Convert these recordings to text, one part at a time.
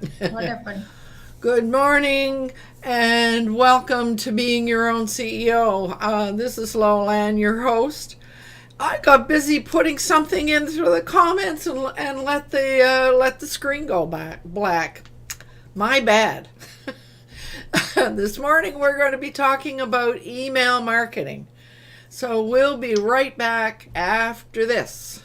What happened? Good morning and welcome to Being Your Own CEO. This is Lolan, your host. I got busy putting something in through the comments and let the screen go black. My bad. This morning we're going to be talking about email marketing. So we'll be right back after this.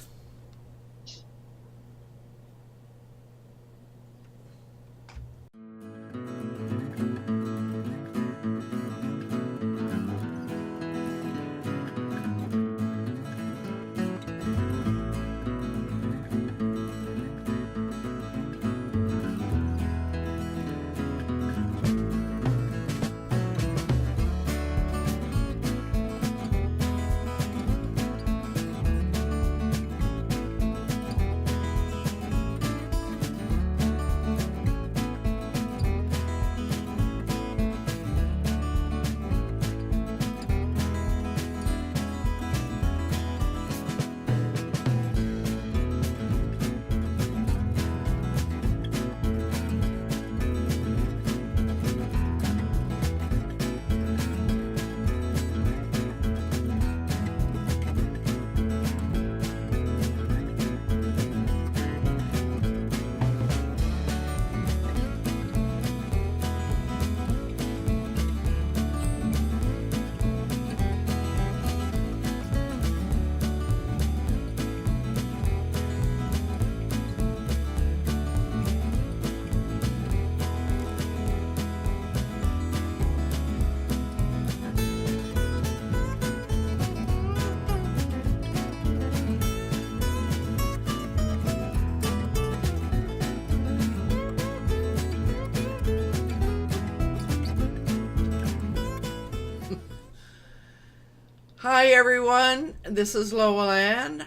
Hi, everyone. This is Lolan,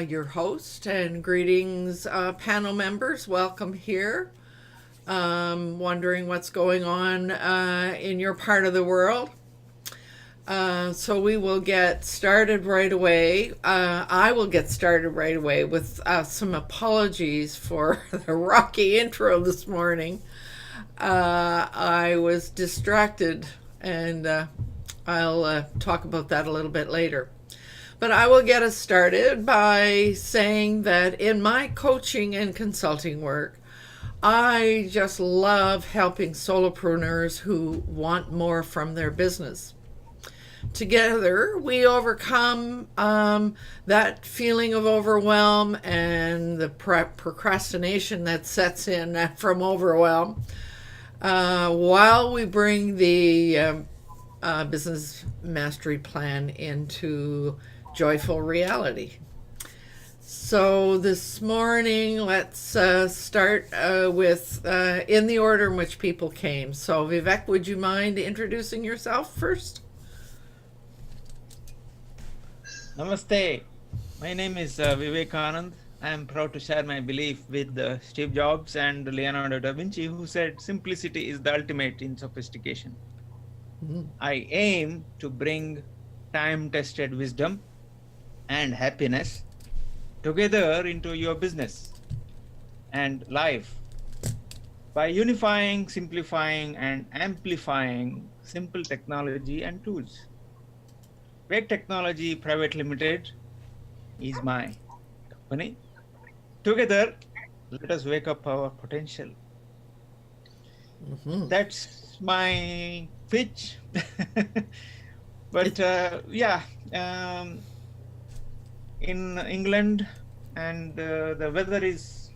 your host, and greetings, panel members. Welcome here. Wondering what's going on in your part of the world. So we will get started right away. I will get started right away with some apologies for the rocky intro this morning. I was distracted and I'll talk about that a little bit later. But I will get us started by saying that in my coaching and consulting work, I just love helping solopreneurs who want more from their business. Together, we overcome that feeling of overwhelm and the procrastination that sets in from overwhelm while we bring the business mastery plan into joyful reality. So this morning, let's start with in the order in which people came. So Vivek, would you mind introducing yourself first? Namaste. My name is Vivekanand. I am proud to share my belief with Steve Jobs and Leonardo da Vinci, who said simplicity is the ultimate in sophistication. I aim to bring time-tested wisdom and happiness together into your business and life by unifying, simplifying, and amplifying simple technology and tools. Wake Technology Private Limited is my company. Together, let us wake up our potential. That's my pitch. But in England, and the weather is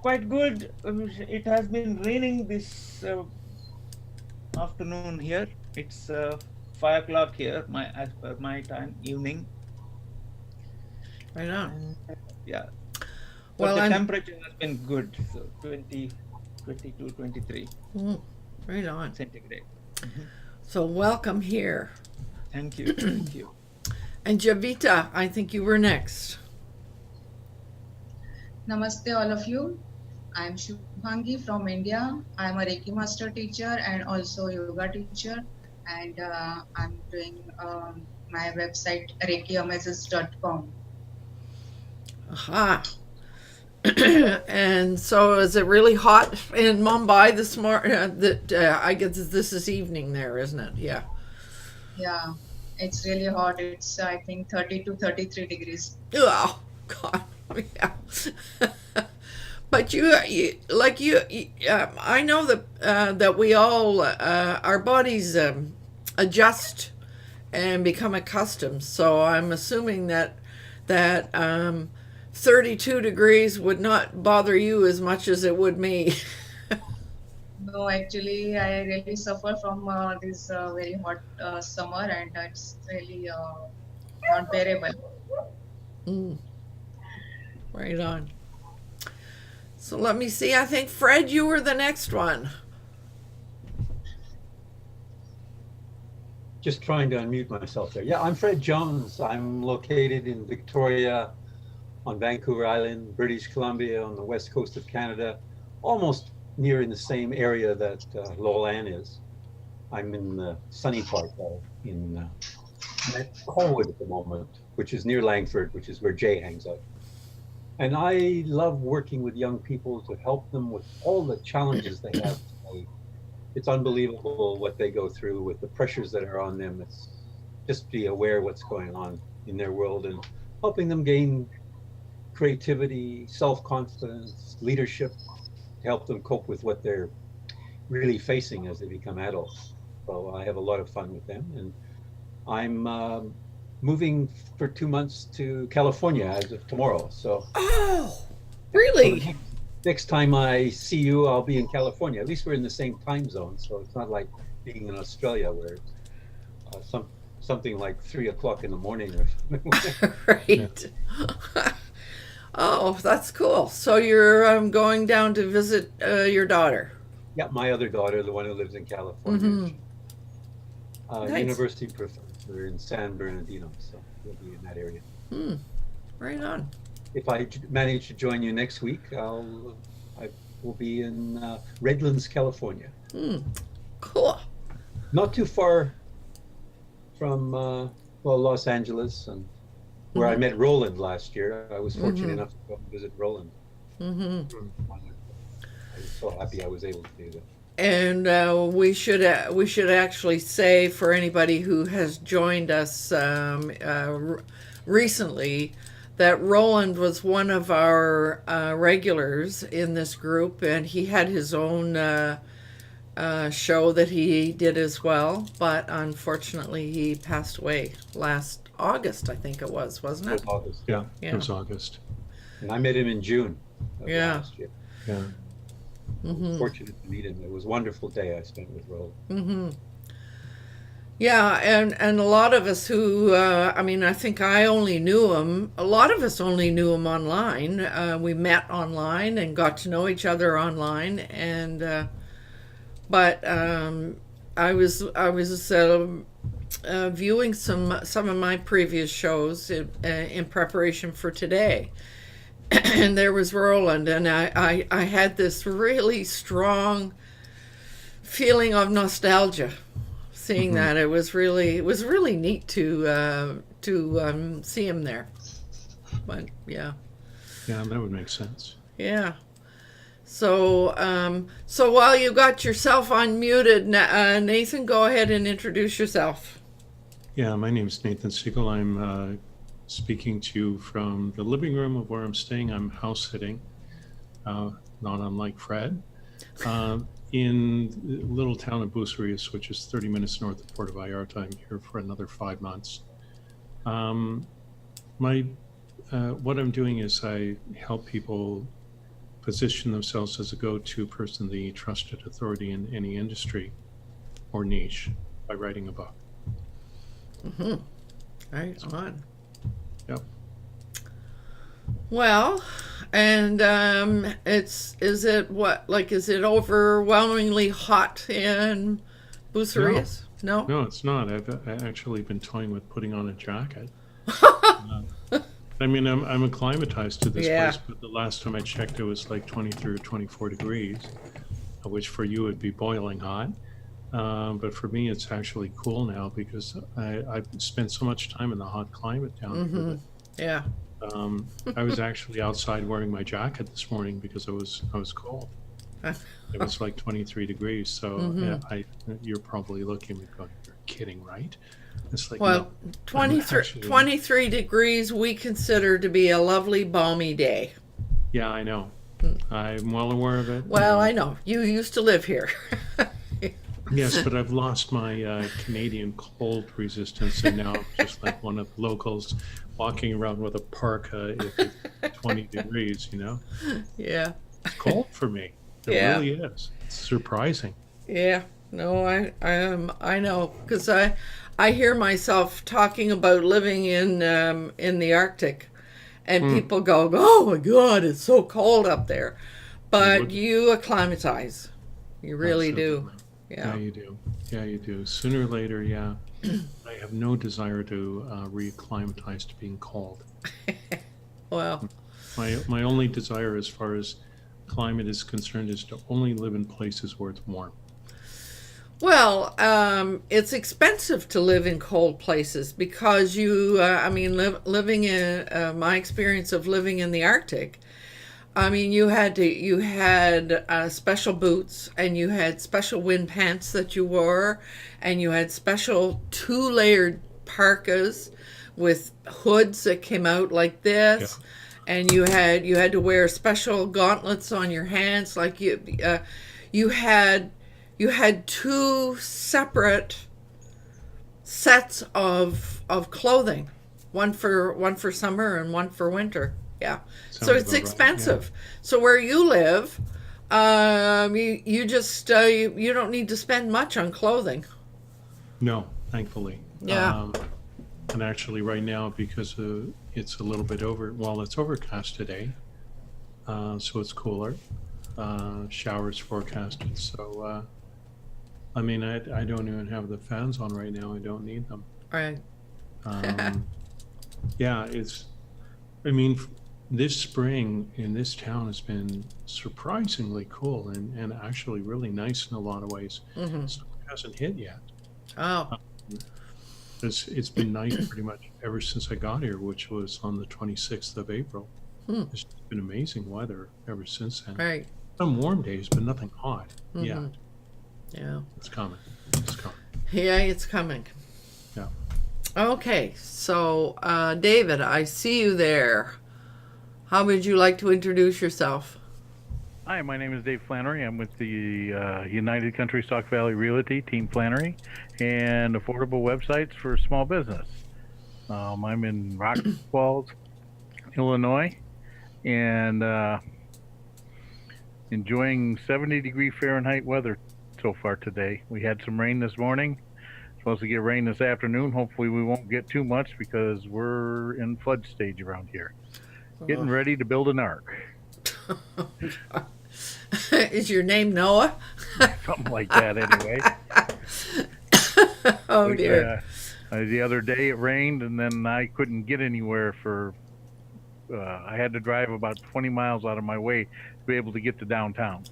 quite good. It has been raining this afternoon here. It's 5 o'clock here, as per my time, evening. Right on. Yeah. Well, But the temperature has been good, so 20, 22, 23 right on. centigrade. So welcome here. Thank you. Thank you. And Javita, I think you were next. Namaste, all of you. I'm Shubhangi from India. I'm a Reiki master teacher and also yoga teacher. And I'm doing my website reikiamasis.com. Aha. And so is it really hot in Mumbai this morning? I guess this is evening there, isn't it? Yeah. Yeah, it's really hot. It's, I think, 30 to 33 degrees. Oh, God. Yeah. But I know that we all, our bodies adjust and become accustomed. So I'm assuming that 32 degrees would not bother you as much as it would me. No, actually, I really suffer from this very hot summer, and it's really not bearable. Mm, right on. So let me see. I think Fred, you were the next one. Just trying to unmute myself there. Yeah, I'm Fred Jones. I'm located in Victoria on Vancouver Island, British Columbia, on the west coast of Canada, almost near in the same area that Lolan is. I'm in the sunny part in Colwood at the moment, which is near Langford, which is where Jay hangs out. And I love working with young people to help them with all the challenges they have today. It's unbelievable what they go through with the pressures that are on them. It's just be aware of what's going on in their world and helping them gain creativity, self-confidence, leadership, to help them cope with what they're really facing as they become adults. So I have a lot of fun with them. And I'm moving for 2 months to California as of tomorrow. So Oh, really? next time I see you, I'll be in California. At least we're in the same time zone, so it's not like being in Australia where it's something like 3 o'clock in the morning or something. Right. Oh, that's cool. So you're going down to visit your daughter. Yeah, my other daughter, the one who lives in California, Nice. university professor in San Bernardino, so we'll be in that area. Right on. If I manage to join you next week, I will be in Redlands, California. Cool. Not too far from Los Angeles, and where I met Roland last year. I was fortunate enough to go and visit Roland. I was so happy I was able to do that. And we should actually say for anybody who has joined us recently that Roland was one of our regulars in this group, and he had his own show that he did as well. But unfortunately, he passed away last August, I think it was, wasn't It was it? August. Yeah, Yeah. it was August. And I met him in June of Yeah. last year. Yeah. I was fortunate to meet him. It was a wonderful day I spent with Roland. Yeah, and a lot of us who, I think I only knew him, a lot of us only knew him online. We met online and got to know each other online, and but I was viewing some of my previous shows in preparation for today, and there was Roland, and I had this really strong feeling of nostalgia seeing that. It was really neat to see him there. But yeah. Yeah, that would make sense. Yeah. So so while you got yourself unmuted, Nathan, go ahead and introduce yourself. Yeah, my name is Nathan Siegel. I'm speaking to you from the living room of where I'm staying. I'm house sitting, not unlike Fred, in the little town of Bucerius, which is 30 minutes north of Puerto Vallarta. I'm here for another 5 months. What I'm doing is I help people position themselves as a go-to person, the trusted authority in any industry or niche by writing a book. Right on. Yep. Well, and is it overwhelmingly hot in Bucerius? No. No, it's not. I've actually been toying with putting on a jacket. I'm acclimatized to this Yeah. place, but the last time I checked, it was like 23 or 24 degrees, which for you would be boiling hot. But for me, it's actually cool now because I've spent so much time in the hot climate down here. Yeah. I was actually outside wearing my jacket this morning because I was cold. It was like 23 degrees. So you're probably looking at me going, "You're kidding, right?" It's like, Well, no, 23 degrees we consider to be a lovely balmy day. Yeah, I know. I'm well aware of it. Well, I know. You used to live here. Yes, but I've lost my Canadian cold resistance, and now I'm just like one of the locals walking around with a parka if it's 20 degrees, Yeah. It's cold for me. It Yeah. really is. It's surprising. Yeah. No, I know, because I hear myself talking about living in the Arctic, and people go, "Oh my God, it's so cold up there," but you acclimatize. You really do. Absolutely. Yeah. Yeah, you do. Yeah, you do. Sooner or later, yeah. I have no desire to reacclimatize to being cold. Well, My only desire, as far as climate is concerned, is to only live in places where it's warm. Well, it's expensive to live in cold places because living in my experience of living in the Arctic. I mean, you had special boots, and you had special wind pants that you wore, and you had special 2-layered parkas with hoods that came out like this, and you had to wear special gauntlets on your hands, like you had 2 separate sets of clothing, one for summer and one for winter. Yeah. So Sounds it's about right, expensive. So where you live, you just you don't need to spend much on clothing. No, thankfully. Yeah. And actually, right now, because it's a little bit it's overcast today, so it's cooler. Showers forecasted. So, I don't even have the fans on right now. I don't need them. Right. Yeah, this spring in this town has been surprisingly cool and actually really nice in a lot of ways. Mm-hmm. So it hasn't hit yet. Oh. It's been nice pretty much ever since I got here, which was on the 26th of April. It's been amazing weather ever since then. Right. Some warm days, but nothing hot. Mm-hmm. Yeah, Yeah. it's coming. It's coming. Yeah, it's coming. Yeah. Okay, so David, I see you there. How would you like to introduce yourself? Hi, my name is Dave Flannery. I'm with the United Country Stock Valley Realty, Team Flannery, and affordable websites for small business. I'm in Rock Falls, Illinois, and enjoying 70-degree Fahrenheit weather so far today. We had some rain this morning. Supposed to get rain this afternoon. Hopefully we won't get too much because we're in flood stage around here. Getting ready to build an ark. Is your name Noah? Something like that, anyway. Oh dear. The other day it rained, and then I couldn't get anywhere I had to drive about 20 miles out of my way to be able to get to downtown.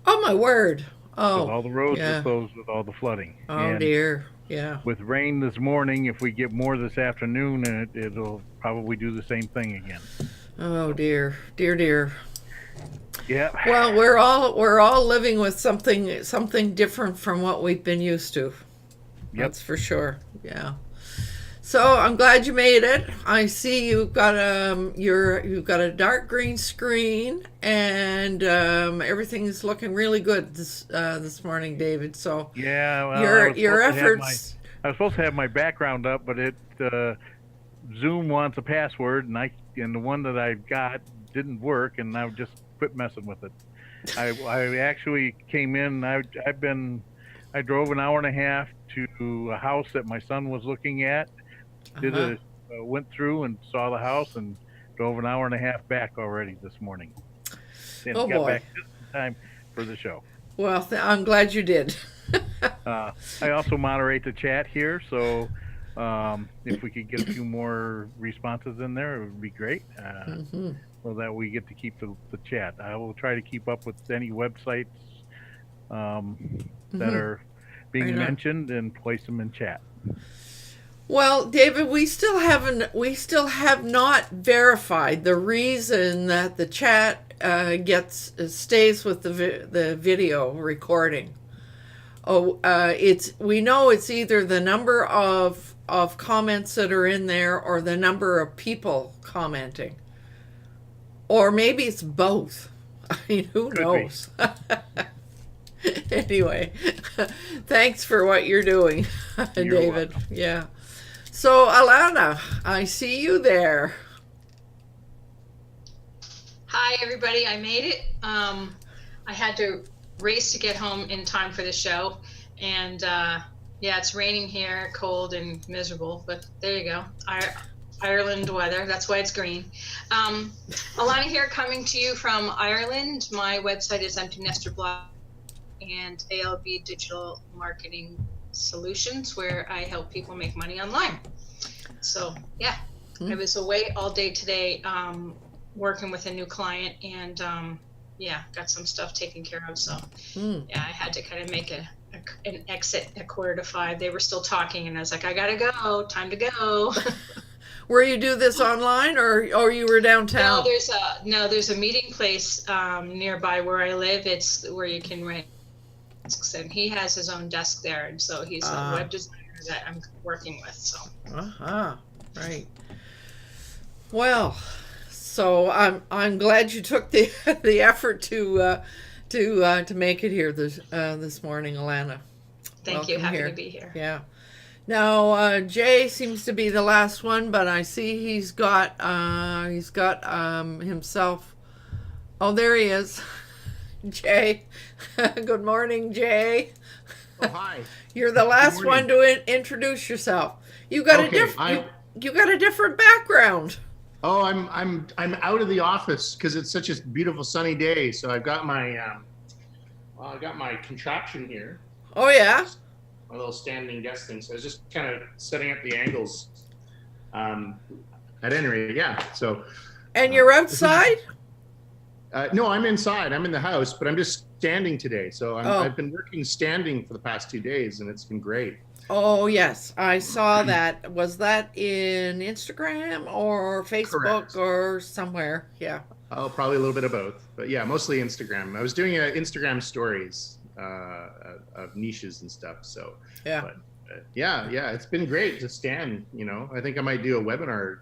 Oh my word. Oh. All the roads were closed with all the flooding. Oh dear. Yeah. With rain this morning, if we get more this afternoon, it'll probably do the same thing again. Oh dear. Dear. Yeah. Well, we're all living with something different from what we've been used to. Yep. That's for sure. Yeah. So I'm glad you made it. I see you've got you've got a dark green screen, and everything's looking really good this morning, David. So yeah, well, your efforts. I was supposed to have my background up, but Zoom wants a password, and the one that I've got didn't work, and I just quit messing with it. I actually came in. I drove an hour and a half to a house that my son was looking at. Went through and saw the house and drove an hour and a half back already this morning. And got back just in time for the show. Well, I'm glad you did. I also moderate the chat here, so if we could get a few more responses in there, it would be great. So that we get to keep the chat. I will try to keep up with any websites that are being mentioned and place them in chat. Well, David, we still have not verified the reason that the chat stays with the video recording. Oh, we know it's either the number of comments that are in there or the number of people commenting, or maybe it's both. I mean, who knows? Anyway, thanks for what you're doing, David. Welcome. Yeah. So, Alana, I see you there. Hi, everybody. I made it. I had to race to get home in time for the show. And yeah, it's raining here, cold and miserable, but there you go. Ireland weather. That's why it's green. Alana here, coming to you from Ireland. My website is Empty Nester Blog and ALB Digital Marketing Solutions, where I help people make money online. So yeah, I was away all day today, working with a new client, and yeah, got some stuff taken care of. So yeah, I had to kind of make an exit at 4:45. They were still talking, and I was like, I gotta go, time to go. Where you do this online, or you were downtown? No, there's a meeting place nearby where I live. It's where you can rent desks, and he has his own desk there, and so he's the web designer that I'm working with. So. Right. Well, so I'm glad you took the effort to make it here this morning, Alana. Thank you. Welcome Happy here. to be here. Yeah. Now Jay seems to be the last one, but I see he's got himself. Oh, there he is, Jay. Good morning, Jay. Oh, hi. You're the last one to introduce yourself. You got you got a different background. Oh, I'm out of the office because it's such a beautiful sunny day. So I've got my contraption here. Oh yeah. My little standing desk thing. So I was just kind of setting up the angles. At any rate, yeah. So. And you're outside? No, I'm inside. I'm in the house, but I'm just standing today. So I've been working standing for the past 2 days, and it's been great. Oh yes, I saw that. Was that in Instagram or Facebook? Correct. Or somewhere? Yeah. Oh, probably a little bit of both, but yeah, mostly Instagram. I was doing Instagram stories of niches and stuff. So yeah, but, yeah, it's been great to stand. You know, I think I might do a webinar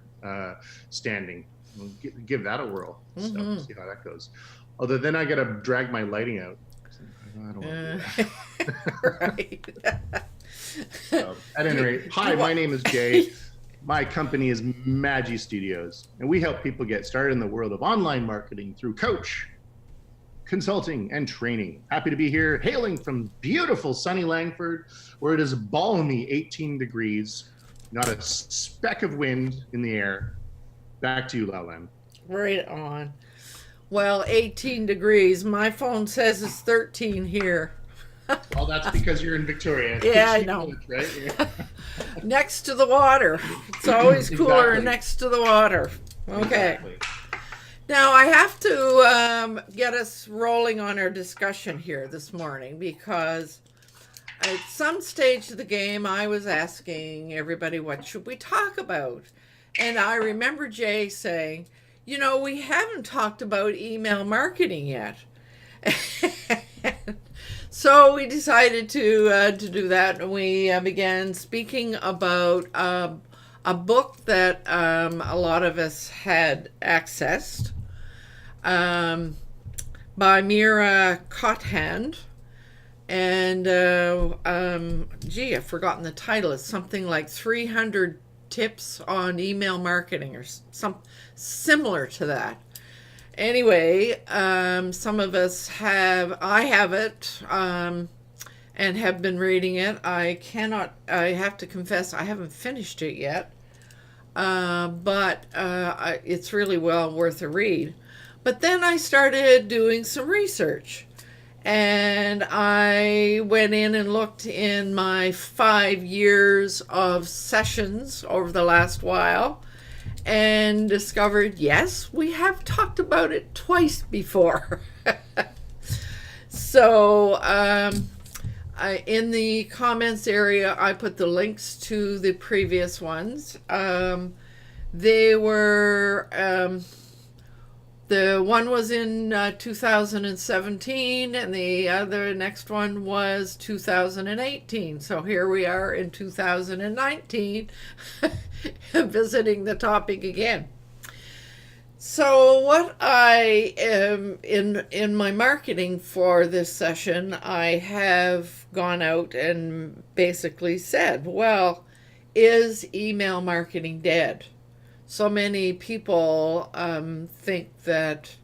standing. We'll give that a whirl. So see how that goes. Although then I got to drag my lighting out. I don't want to do that. Right. So, at any rate, hi, my name is Jay. My company is Magi Studios, and we help people get started in the world of online marketing through coach, consulting, and training. Happy to be here, hailing from beautiful sunny Langford, where it is balmy 18 degrees, not a speck of wind in the air. Back to you, Lauren. Right on. Well, 18 degrees. My phone says it's 13 here. Well, that's because you're in Victoria. Yeah, I know. Right? Yeah. Next to the water. It's always cooler Exactly. next to the water. Okay. Exactly. Now, I have to get us rolling on our discussion here this morning, because at some stage of the game, I was asking everybody, what should we talk about? And I remember Jay saying, you know, we haven't talked about email marketing yet. So we decided to do that, and we began speaking about a book that a lot of us had accessed, by Mira Cothand. And I've forgotten the title. It's something like 300 tips on email marketing, or some similar to that. Anyway, some of us I have it, and have been reading it. I have to confess, I haven't finished it yet, but it's really well worth a read. But then I started doing some research, and I went in and looked in my 5 years of sessions over the last while, and discovered, yes, we have talked about it twice before. So in the comments area, I put the links to the previous ones. They were, the one was in 2017 and the other next one was 2018. So here we are in 2019 visiting the topic again. So what I am in my marketing for this session, I have gone out and basically said, well, is email marketing dead? So many people think that,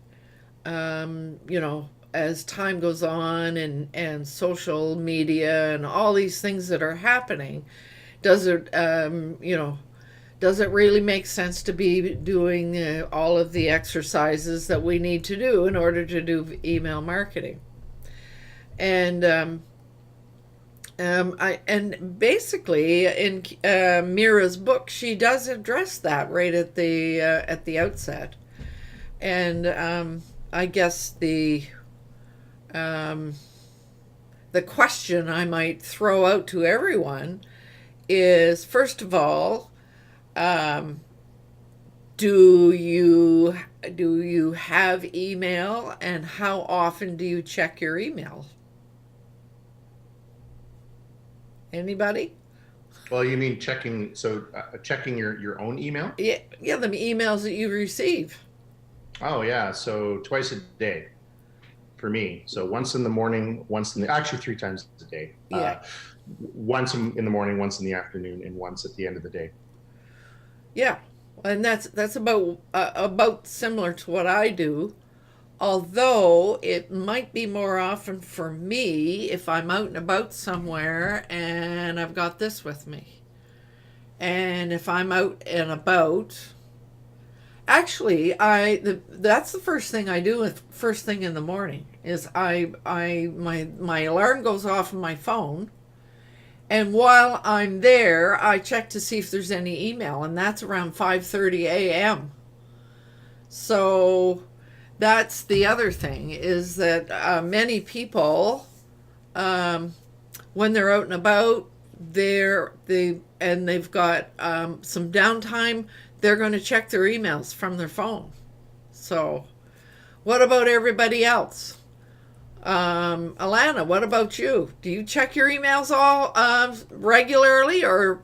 as time goes on and social media and all these things that are happening, does it really make sense to be doing all of the exercises that we need to do in order to do email marketing? And basically in Mira's book, she does address that right at the outset. And I guess the question I might throw out to everyone is, first of all, do you have email, and how often do you check your email? Anybody? Well, you mean checking your own email? Yeah, the emails that you receive. Oh yeah, so twice a day for me. So once in the morning, actually 3 times a day. Yeah. Once in the morning, once in the afternoon, and once at the end of the day. Yeah, and that's about similar to what I do. Although it might be more often for me if I'm out and about somewhere and I've got this with me. And if I'm out and about, actually, that's the first thing I do first thing in the morning is my alarm goes off on my phone. And while I'm there, I check to see if there's any email, and that's around 5:30 a.m. So that's the other thing, is that many people, when they're out and about, they've got some downtime, they're going to check their emails from their phone. So what about everybody else? Alana, what about you? Do you check your emails all regularly, or?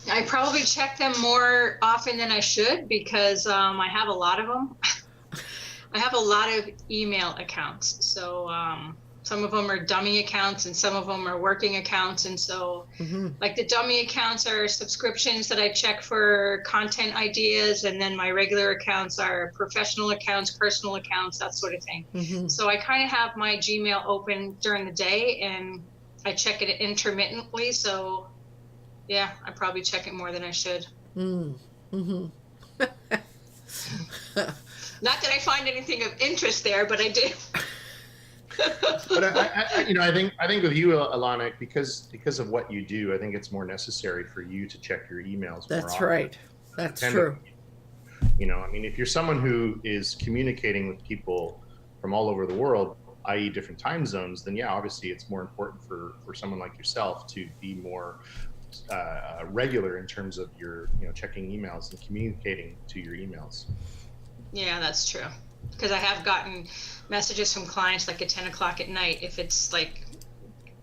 I probably check them more often than I should because I have a lot of them. I have a lot of email accounts. So some of them are dummy accounts and some of them are working accounts. And so like the dummy accounts are subscriptions that I check for content ideas. And then my regular accounts are professional accounts, personal accounts, that sort of thing. So I kind of have my Gmail open during the day and I check it intermittently. So yeah, I probably check it more than I should. Not that I find anything of interest there, but I do. But I think with you, Alana, because of what you do, I think it's more necessary for you to check your emails. That's more often. right. That's true. If you're someone who is communicating with people from all over the world, i.e. different time zones, then yeah, obviously it's more important for someone like yourself to be more regular in terms of your checking emails and communicating to your emails. Yeah, that's true. Because I have gotten messages from clients like at 10 o'clock at night if it's like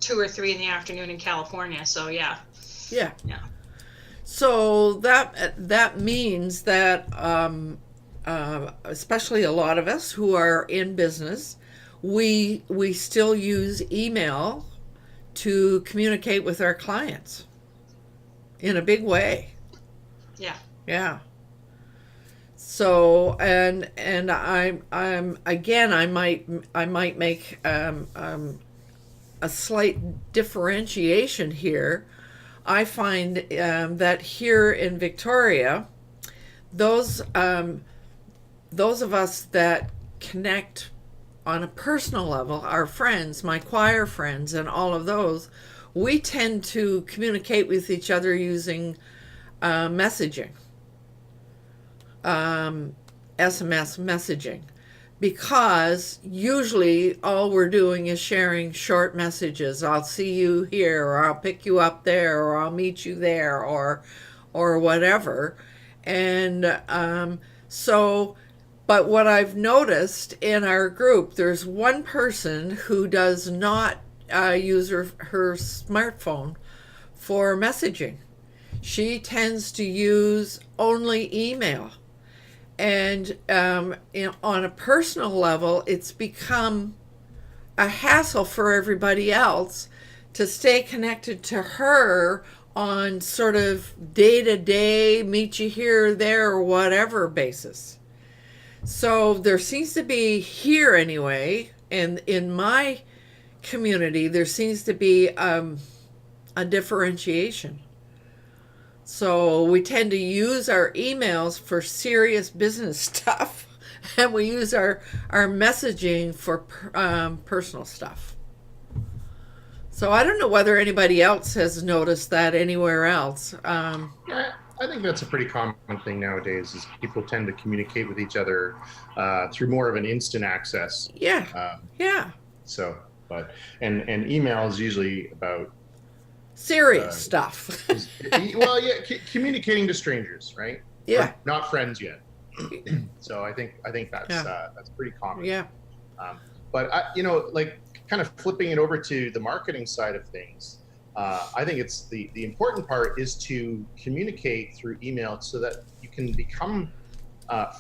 2 or 3 in the afternoon in California. So yeah. So that means that especially a lot of us who are in business, we still use email to communicate with our clients in a big way. Yeah. So and I'm again I might make a slight differentiation here. I find that here in Victoria, those of us that connect on a personal level, our friends, my choir friends, and all of those, we tend to communicate with each other using messaging. SMS messaging, because usually all we're doing is sharing short messages. I'll see you here, or I'll pick you up there, or I'll meet you there, or whatever. And so, but what I've noticed in our group, there's one person who does not use her smartphone for messaging. She tends to use only email. And on a personal level, it's become a hassle for everybody else to stay connected to her on sort of day-to-day, meet you here, there, or whatever basis. So there seems to be here anyway, and in my community, there seems to be a differentiation. So we tend to use our emails for serious business stuff, and we use our messaging for personal stuff. So I don't know whether anybody else has noticed that anywhere else. Yeah, I think that's a pretty common thing nowadays. Is people tend to communicate with each other through more of an instant access. Yeah. Yeah. So, but and email is usually about serious stuff. Well, yeah, communicating to strangers, right? Yeah. Or not friends yet. So I think that's pretty common. Yeah. But like kind of flipping it over to the marketing side of things, I think it's the important part is to communicate through email so that you can become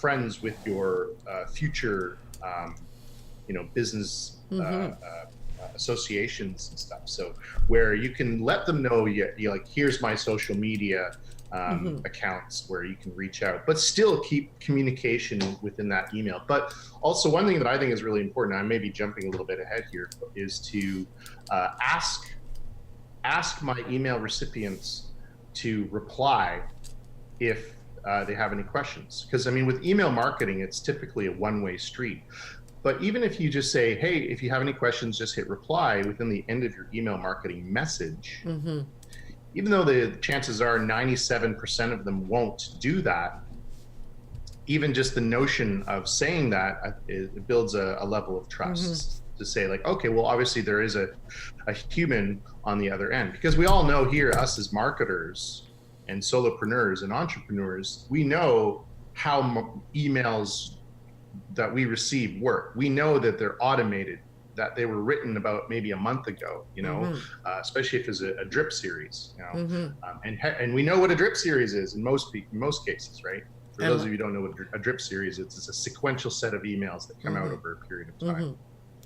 friends with your future, business associations and stuff. So where you can let them know, you like, here's my social media accounts where you can reach out, but still keep communication within that email. But also one thing that I think is really important, I may be jumping a little bit ahead here, is to ask my email recipients to reply if they have any questions. Because I mean, with email marketing, it's typically a one-way street. But even if you just say, hey, if you have any questions, just hit reply within the end of your email marketing message, even though the chances are 97% of them won't do that, even just the notion of saying that, it builds a level of trust to say like, okay, well, obviously there is a human on the other end. Because we all know here, us as marketers and solopreneurs and entrepreneurs, we know how emails that we receive work. We know that they're automated, that they were written about maybe a month ago, especially if it's a drip series, and we know what a drip series is in most cases, right? For those of you who don't know what a drip series is, it's a sequential set of emails that come out over a period of time.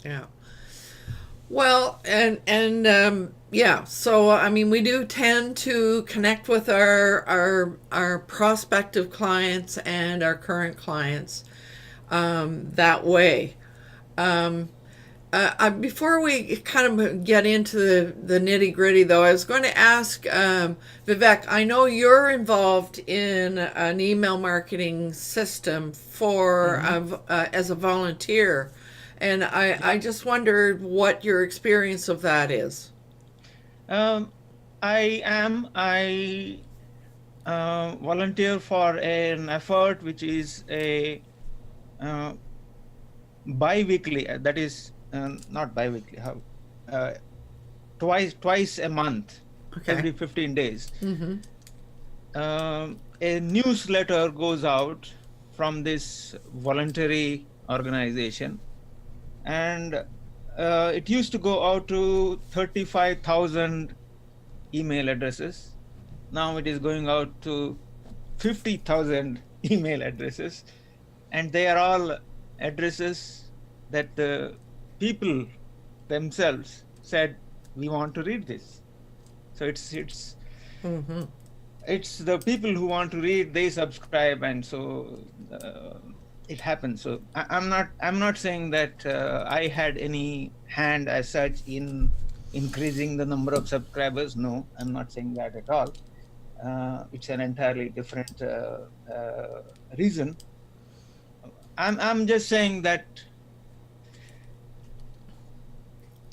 Yeah. Well, and yeah, so I mean, we do tend to connect with our prospective clients and our current clients that way. Before we kind of get into the nitty gritty, though, I was going to ask Vivek, I know you're involved in an email marketing system for as a volunteer, and I just wondered what your experience of that is. I volunteer for an effort which is a bi-weekly, that is not bi-weekly, twice a month, every 15 days. A newsletter goes out from this voluntary organization, and it used to go out to 35,000 email addresses. Now it is going out to 50,000 email addresses, and they are all addresses that the people themselves said, we want to read this. So it's the people who want to read, they subscribe, and so it happens. So I'm not saying that I had any hand as such in increasing the number of subscribers. No, I'm not saying that at all. It's an entirely different reason. I'm just saying that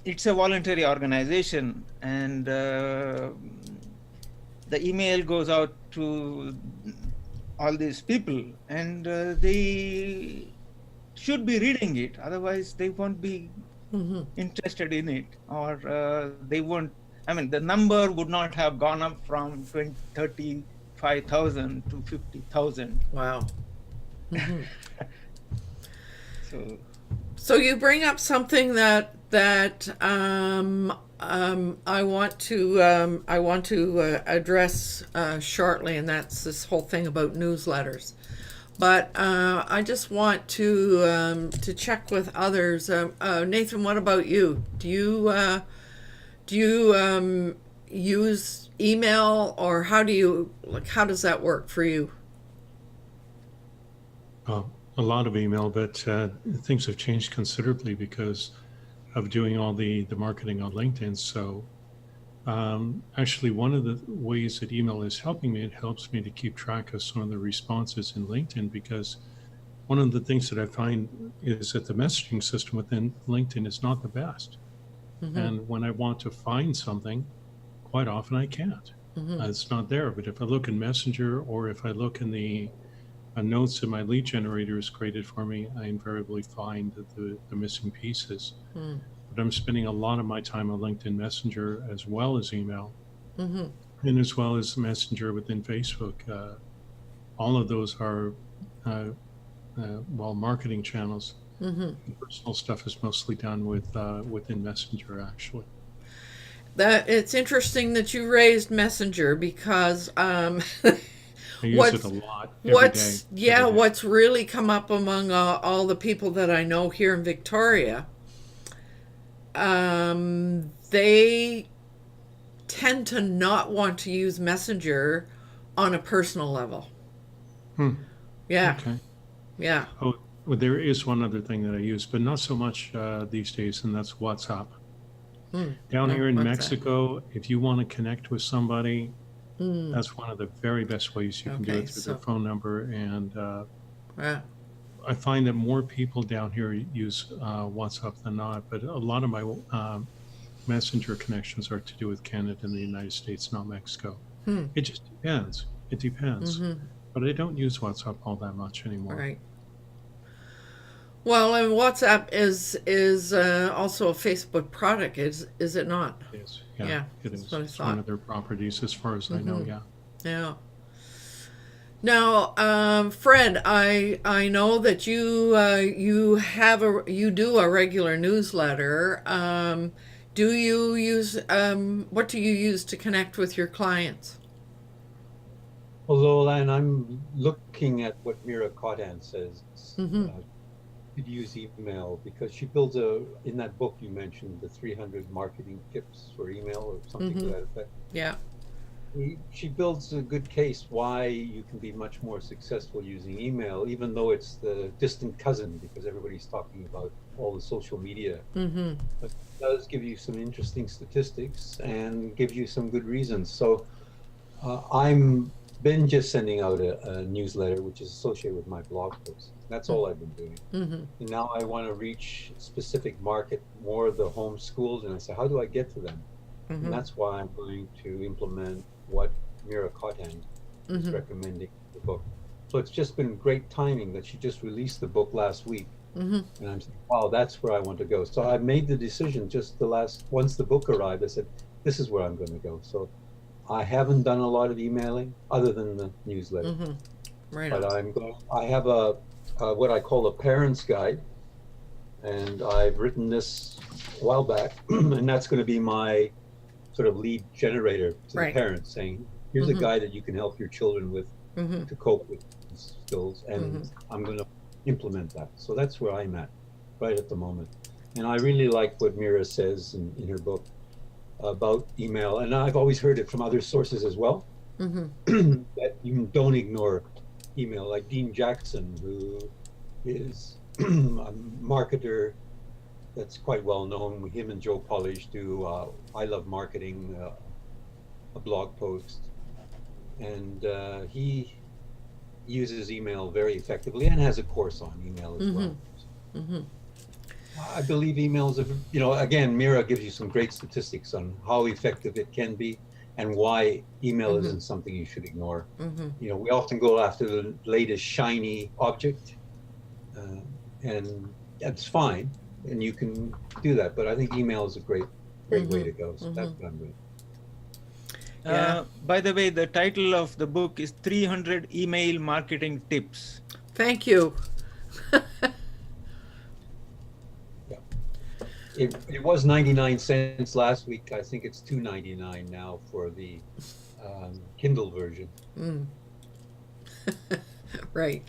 it's a voluntary organization, and the email goes out to all these people, and they should be reading it. Otherwise, they won't be Mm-hmm. interested in it, or they won't. I mean, the number would not have gone up from 35,000 to 50,000. Wow. Mm-hmm. So you bring up something that I want to address shortly, and that's this whole thing about newsletters. But I just want to check with others. Nathan, what about you? Do you use email, or how does that work for you? A lot of email, but things have changed considerably because of doing all the marketing on LinkedIn. So actually, one of the ways that email is helping me, it helps me to keep track of some of the responses in LinkedIn, because one of the things that I find is that the messaging system within LinkedIn is not the best. Mm-hmm. And when I want to find something, quite often I can't. Mm-hmm. It's not there. But if I look in Messenger, or if I look in the notes that my lead generator has created for me, I invariably find the missing pieces. Mm. But I'm spending a lot of my time on LinkedIn Messenger as well as email, Mm-hmm. and as well as Messenger within Facebook. All of those are marketing channels. Mm-hmm. The personal stuff is mostly done within Messenger, actually. That it's interesting that you raised Messenger, because I use it a lot every day. What's really come up among all the people that I know here in Victoria, they tend to not want to use Messenger on a personal level. Yeah. Okay. Yeah. Oh, well, there is one other thing that I use, but not so much these days, and that's WhatsApp. Down here in Mexico, if you want to connect with somebody, that's one of the very best ways you can do it, through their phone number. And I find that more people down here use WhatsApp than not, but a lot of my Messenger connections are to do with Canada and the United States, not Mexico. It just depends. It depends. Mm-hmm. But I don't use WhatsApp all that much anymore. Right. Well, and WhatsApp is also a Facebook product, is it not? It is. Yeah, Yeah, it that's is. what I It's one thought. of their properties, as far as I know. Yeah. Yeah. Now, Fred, I know that you do a regular newsletter. Do you use what do you use to connect with your clients? Although, and I'm looking at what Mira Cottan says. Mm-hmm. Could use email, because she builds in that book you mentioned, the 300 marketing tips for email or something to that effect. Yeah. She builds a good case why you can be much more successful using email, even though it's the distant cousin, because everybody's talking about all the social media. Mm-hmm. But it does give you some interesting statistics and gives you some good reasons. So I'm been just sending out a newsletter, which is associated with my blog posts. That's all I've been doing. Mm-hmm. And now I want to reach a specific market, more of the home schools, and I say, how do I get to them? Mm-hmm. And that's why I'm going to implement what Mira Cottan is recommending in the book. So it's just been great timing that she just released the book last week. And I'm saying, wow, that's where I want to go. So I made the decision once the book arrived, I said, this is where I'm going to go. So I haven't done a lot of emailing other than the newsletter. Right. But I have what I call a parent's guide, and I've written this a while back, and that's going to be my sort of lead generator to the parents, saying, here's a guide that you can help your children with to cope with these skills, and I'm going to implement that. So that's where I'm at right at the moment. And I really like what Mira says in her book about email, and I've always heard it from other sources as well, that you don't ignore email, like Dean Jackson, who is a marketer that's quite well known. Him and Joe Polish do I Love Marketing, a blog post, and he uses email very effectively and has a course on email as well. I believe emails are, again, Mira gives you some great statistics on how effective it can be and why email isn't something you should ignore. We often go after the latest shiny object, and that's fine, and you can do that. But I think email is a great way to go. So that's what I'm doing. Yeah. By the way, the title of the book is 300 Email Marketing Tips. Thank you. It was 99 cents last week. I think it's $2.99 now for the Kindle version. Right.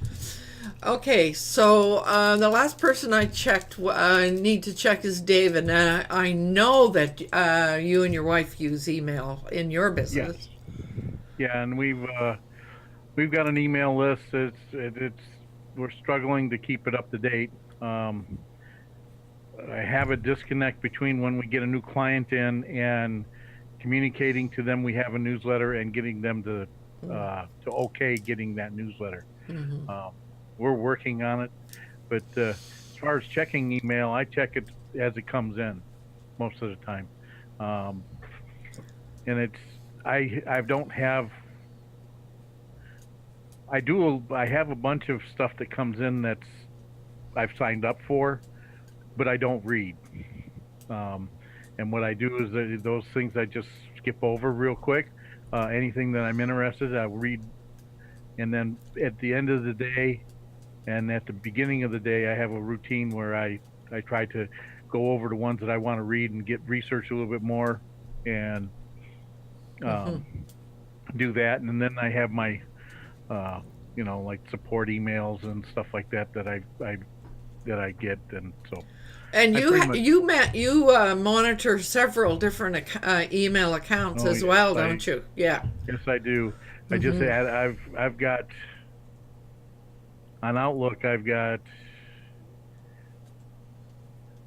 Okay, so the last person I checked, need to check is David. And I know that you and your wife use email in your business. Yeah, and we've got an email list. We're struggling to keep it up to date. I have a disconnect between when we get a new client in and communicating to them we have a newsletter and getting them to okay getting that newsletter. We're working on it, but as far as checking email, I check it as it comes in most of the time, and I don't have. I have a bunch of stuff that comes in that's I've signed up for, but I don't read. And what I do is those things I just skip over real quick. Anything that I'm interested in, I read. And then at the end of the day and at the beginning of the day, I have a routine where I try to go over the ones that I want to read and get research a little bit more and do that. And then I have my, like support emails and stuff like that that I get. And so. And you monitor several different email accounts as well, don't you? Yeah. Yes, I do. I just I've got on Outlook. I've got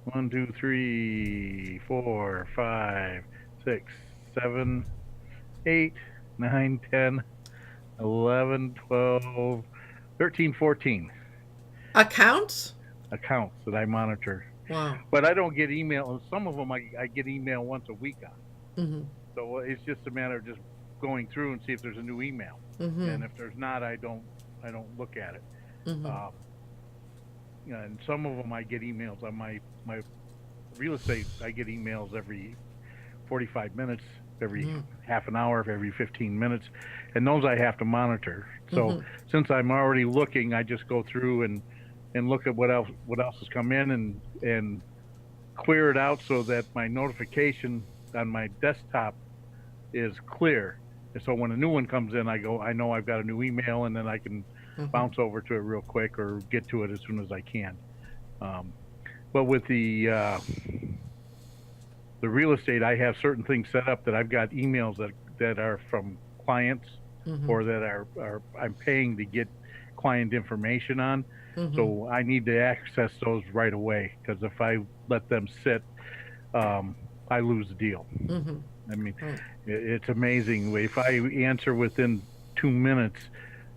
1, 2, 3, 4, 5, 6, 7, 8, 9, 10, 11, 12, 13, 14 accounts that I monitor. Wow. But I don't get email. Some of them I get email once a week on. So it's just a matter of just going through and see if there's a new email. And if there's not, I don't look at it. And some of them I get emails on my real estate. I get emails every 45 minutes, every half an hour, every 15 minutes, and those I have to monitor. So since I'm already looking, I just go through and look at what else has come in and clear it out so that my notification on my desktop is clear. And so when a new one comes in, I know I've got a new email, and then I can bounce over to it real quick or get to it as soon as I can. But with the real estate, I have certain things set up that I've got emails that are from clients or that are I'm paying to get client information on. So I need to access those right away, because if I let them sit, I lose the deal. I mean, it's amazing. If I answer within 2 minutes,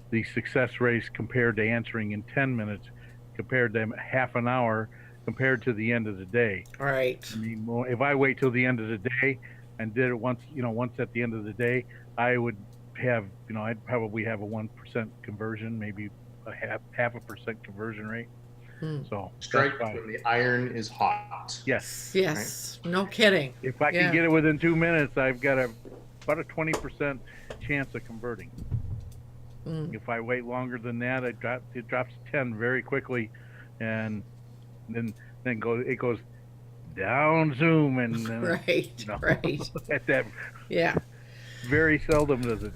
the success rate compared to answering in 10 minutes, compared to half an hour, compared to the end of the day. Right. I mean, if I wait till the end of the day and did it once at the end of the day, I would have, I'd probably have a 1% conversion, maybe a half a percent conversion rate. So strike when the iron is hot. Yes. Right? No kidding. If I can get it within 2 minutes, I've got about a 20% chance of converting. If I wait longer than that, it drops to 10 very quickly, and then it goes down Zoom and right. At that. Yeah. Very seldom does it.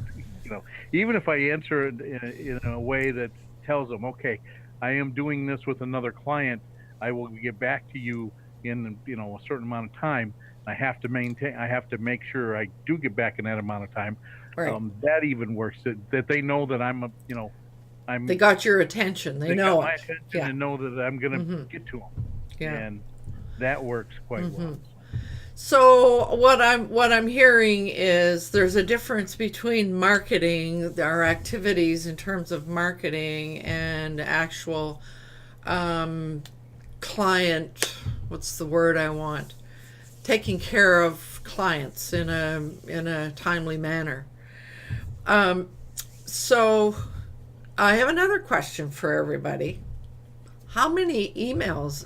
Even if I answer it in a way that tells them, okay, I am doing this with another client, I will get back to you in a certain amount of time. I have to make sure I do get back in that amount of time. Right. That even works. That they know that They got your attention. They know got my attention and know that I'm going to get to them. Yeah. And that works quite well. So what I'm hearing is there's a difference between marketing, our activities in terms of marketing, and actual client. What's the word I want? Taking care of clients in a timely manner. So I have another question for everybody. how many emails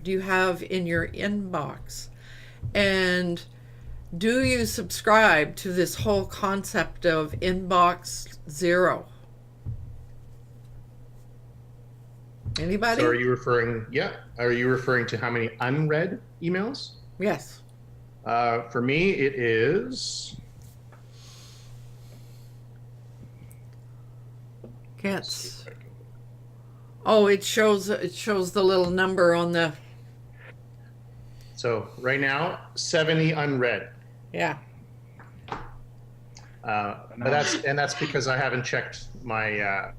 do you have in your inbox? And do you subscribe to this whole concept of inbox zero? Anybody? So are you referring? Yeah. Are you referring to how many unread emails? Yes. For me, it is. Can't. Oh, it shows the little number on the. So right now, 70 unread. Yeah. But that's because I haven't checked my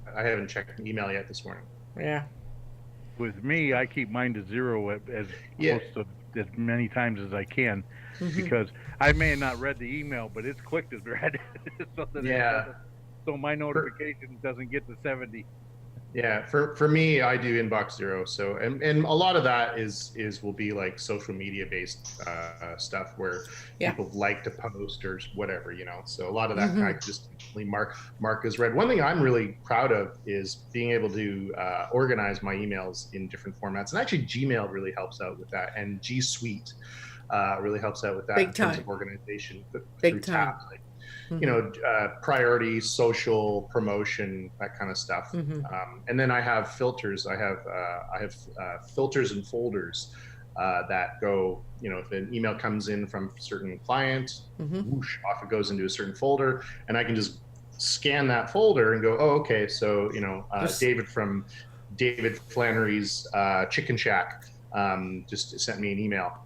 email yet this morning. Yeah. With me, I keep mine to zero as close to as many times as I can, because I may have not read the email, but it's clicked as read. So my notification doesn't get to 70. Yeah, for me, I do inbox zero. So and a lot of that will be like social media based stuff where people like to post or whatever, you know. So a lot of that I just mark as read. One thing I'm really proud of is being able to organize my emails in different formats, and actually Gmail really helps out with that, and G Suite really helps out with that in terms of organization through tabs. Like, you know, priority, social, promotion, that kind of stuff. And then I have filters. I have filters and folders that go, you know, if an email comes in from a certain client, whoosh, off it goes into a certain folder, and I can just scan that folder and go, oh, okay, so, you know, David from David Flannery's Chicken Shack just sent me an email.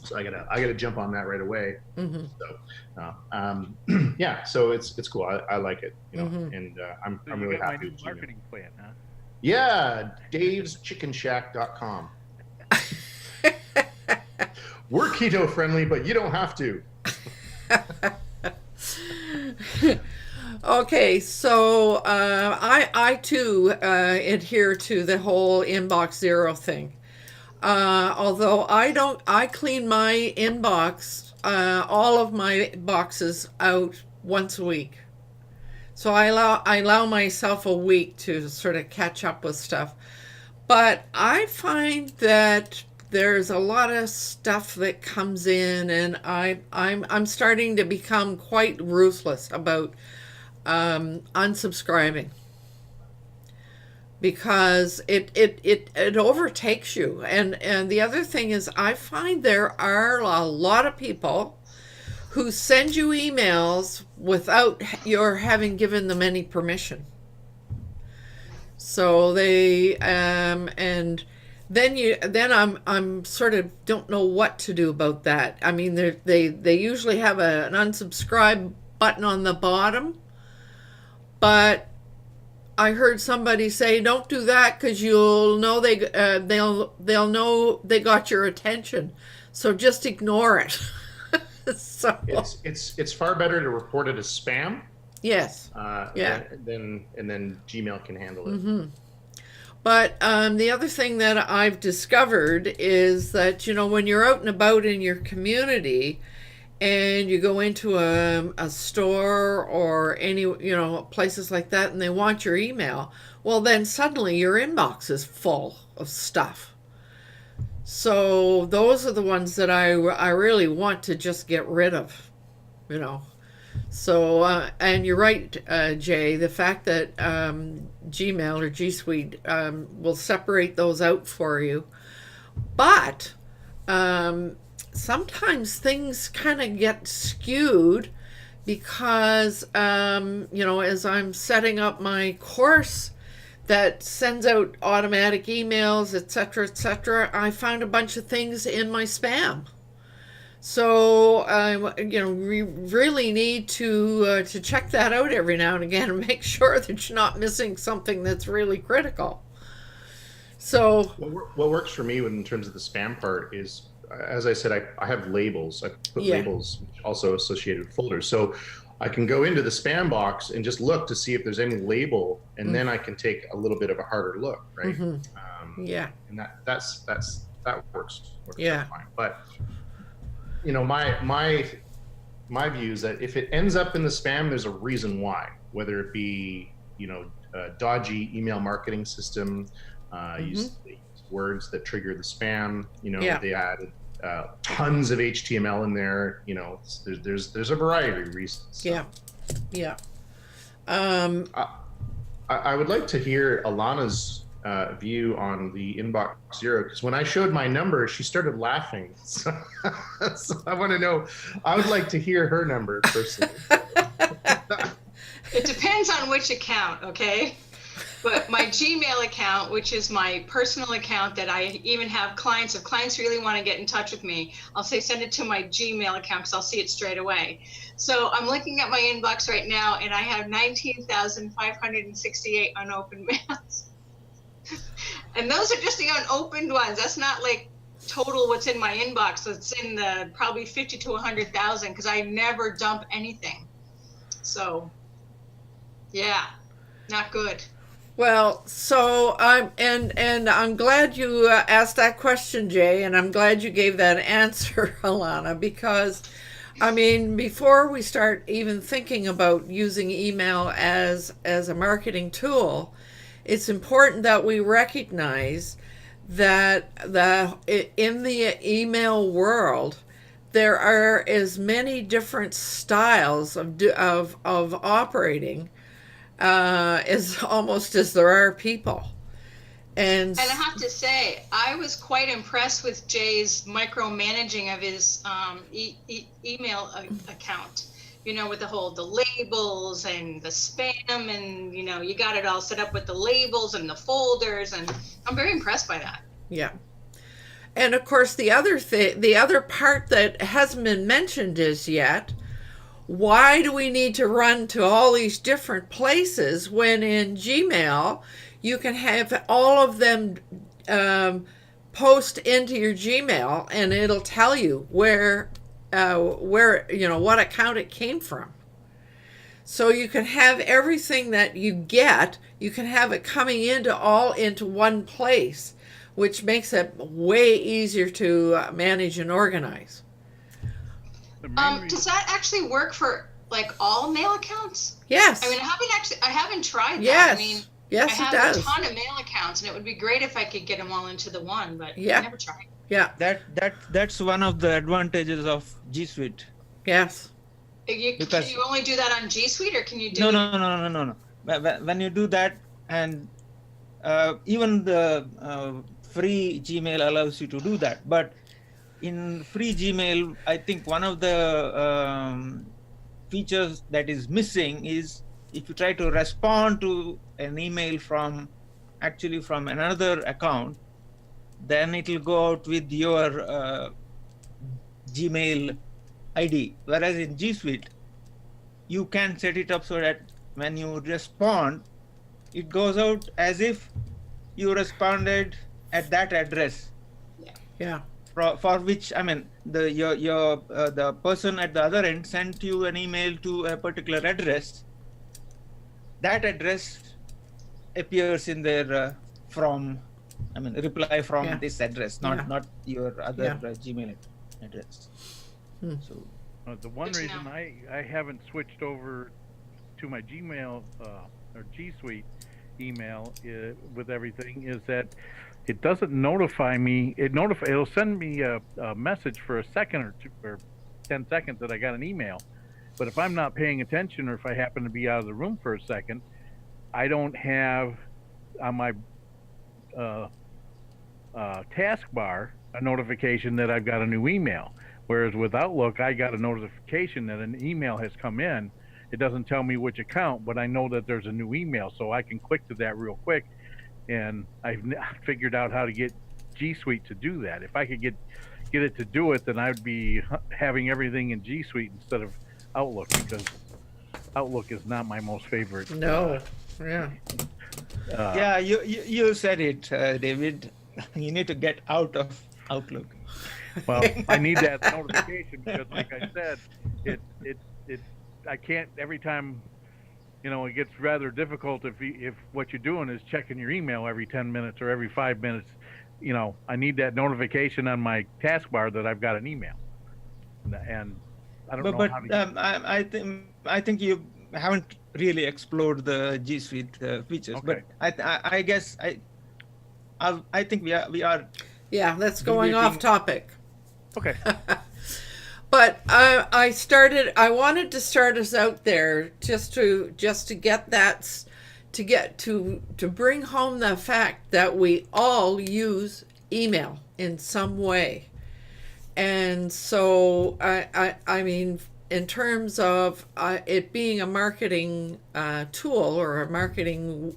So I gotta jump on that right away. So yeah, so it's cool. I like it, you know, and I'm really happy with marketing plan, huh? Yeah, daveschickenshack.com. We're keto friendly, but you don't have to. Okay, so I too adhere to the whole inbox zero thing. Although I clean my inbox, all of my boxes out once a week. So I allow myself a week to sort of catch up with stuff. But I find that there's a lot of stuff that comes in, and I'm starting to become quite ruthless about unsubscribing, because it overtakes you. And the other thing is, I find there are a lot of people who send you emails without your having given them any permission. So they and then I'm sort of don't know what to do about that. I mean, they usually have an unsubscribe button on the bottom, but I heard somebody say, don't do that, because you'll know they'll know they got your attention. So just ignore it. So it's far better to report it as spam. Yes. Then Gmail can handle it. But the other thing that I've discovered is that, you know, when you're out and about in your community, and you go into a store or any, you know, places like that, and they want your email, well, then suddenly your inbox is full of stuff. So those are the ones that I really want to just get rid of, you know. So, and you're right, Jay, the fact that Gmail or G Suite will separate those out for you. But sometimes things kind of get skewed, because, you know, as I'm setting up my course that sends out automatic emails, etc., I found a bunch of things in my spam. So, you know, we really need to check that out every now and again and make sure that you're not missing something that's really critical. So what works for me in terms of the spam part is, as I said, I have labels. I put labels also associated with folders. So I can go into the spam box and just look to see if there's any label, and then I can take a little bit of a harder look, right? And that works fine. But you know, my view is that if it ends up in the spam, there's a reason why. Whether it be, you know, a dodgy email marketing system, Use words that trigger the spam. Yeah. They added tons of HTML in there. There's a variety of reasons. Yeah. I would like to hear Alana's view on the inbox zero, because when I showed my number, she started laughing. So I want to know. I would like to hear her number personally. It depends on which account, okay? But my Gmail account, which is my personal account that I even have clients, if clients really want to get in touch with me, I'll say send it to my Gmail account because I'll see it straight away. So I'm looking at my inbox right now, and I have 19,568 unopened mails. And those are just the unopened ones. That's not like total what's in my inbox. It's in the probably 50 to 100,000 because I never dump anything. So, yeah, not good. Well, so I'm glad you asked that question, Jay, and I'm glad you gave that answer, Alana, because I mean, before we start even thinking about using email as a marketing tool, it's important that we recognize that in the email world, there are as many different styles of operating as almost as there are people. And I have to say, I was quite impressed with Jay's micromanaging of his email account, with the labels and the spam, and, you got it all set up with the labels and the folders, and I'm very impressed by that. Yeah. And of course, the other part that hasn't been mentioned as yet, why do we need to run to all these different places when in Gmail you can have all of them post into your Gmail and it'll tell you where what account it came from. So you can have everything that you get, you can have it coming into one place, which makes it way easier to manage and organize. Does that actually work for like all mail accounts? Yes. I mean, I haven't tried that. Yes. I mean, yes, I have it does. a ton of mail accounts, and it would be great if I could get them all into the one, but Yeah. I never tried. Yeah. That's one of the advantages of G Suite. Yes. Can you only do that on G Suite, or can you do No. When you do that, and even the free Gmail allows you to do that, but in free Gmail, I think one of the features that is missing is if you try to respond to an email from another account, then it will go out with your Gmail ID. Whereas in G Suite, you can set it up so that when you respond, it goes out as if you responded at that address. Yeah. For which, I mean, the person at the other end sent you an email to a particular address. That address appears in their reply from this address, not your other Gmail address. So the one reason I haven't switched over to my Gmail or G Suite email with everything is that it doesn't notify me. It'll send me a message for a second or two or 10 seconds that I got an email. But if I'm not paying attention, or if I happen to be out of the room for a second, I don't have on my taskbar a notification that I've got a new email. Whereas with Outlook, I got a notification that an email has come in. It doesn't tell me which account, but I know that there's a new email, so I can click to that real quick. And I've figured out how to get G Suite to do that. If I could get it to do it, then I'd be having everything in G Suite instead of Outlook, because Outlook is not my most favorite. No. You said it, David. You need to get out of Outlook. Well, I need that notification because, like I said, I can't every time. It gets rather difficult if what you're doing is checking your email every 10 minutes or every 5 minutes. I need that notification on my taskbar that I've got an email. And I don't know how to I think you haven't really explored the G Suite features. Okay. But I guess I think we are. Yeah, that's going off topic. Okay. But I wanted to start us out there just to get that, to bring home the fact that we all use email in some way. And so I mean, in terms of it being a marketing tool, or a marketing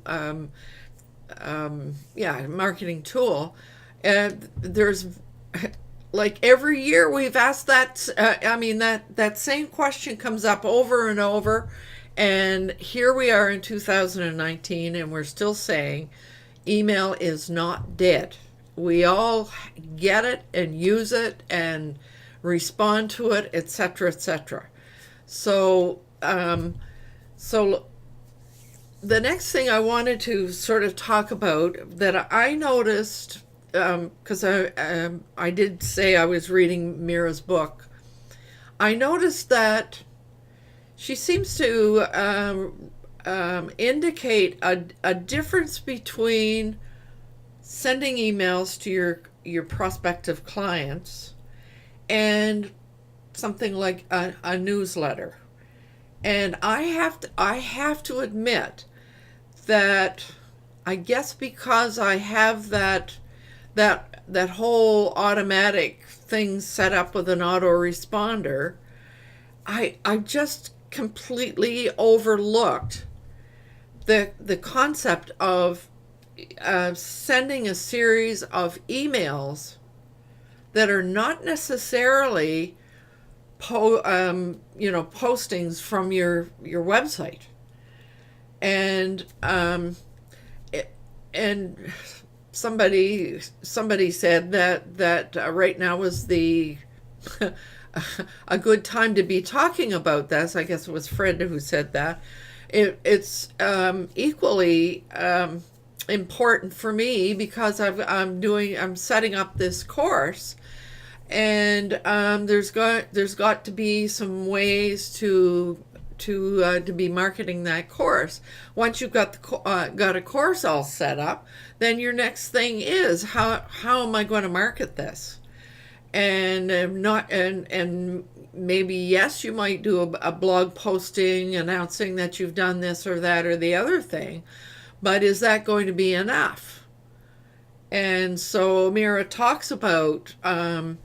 marketing tool, there's like every year we've asked that. I mean, that same question comes up over and over, and here we are in 2019, and we're still saying email is not dead. We all get it and use it and respond to it, etc., etc. So so the next thing I wanted to sort of talk about that I noticed, because I did say I was reading Mira's book, I noticed that she seems to indicate a difference between sending emails to your prospective clients and something like a newsletter. And I have to admit that I guess because I have that whole automatic thing set up with an autoresponder, I just completely overlooked the concept of sending a series of emails that are not necessarily postings from your website. And somebody said that right now was the a good time to be talking about this. I guess it was Fred who said that. It's equally important for me because I'm setting up this course, and there's got to be some ways to be marketing that course. Once you've got a course all set up, then your next thing is how am I going to market this? And and maybe, yes, you might do a blog posting announcing that you've done this or that or the other thing, but is that going to be enough? And so Mira talks about the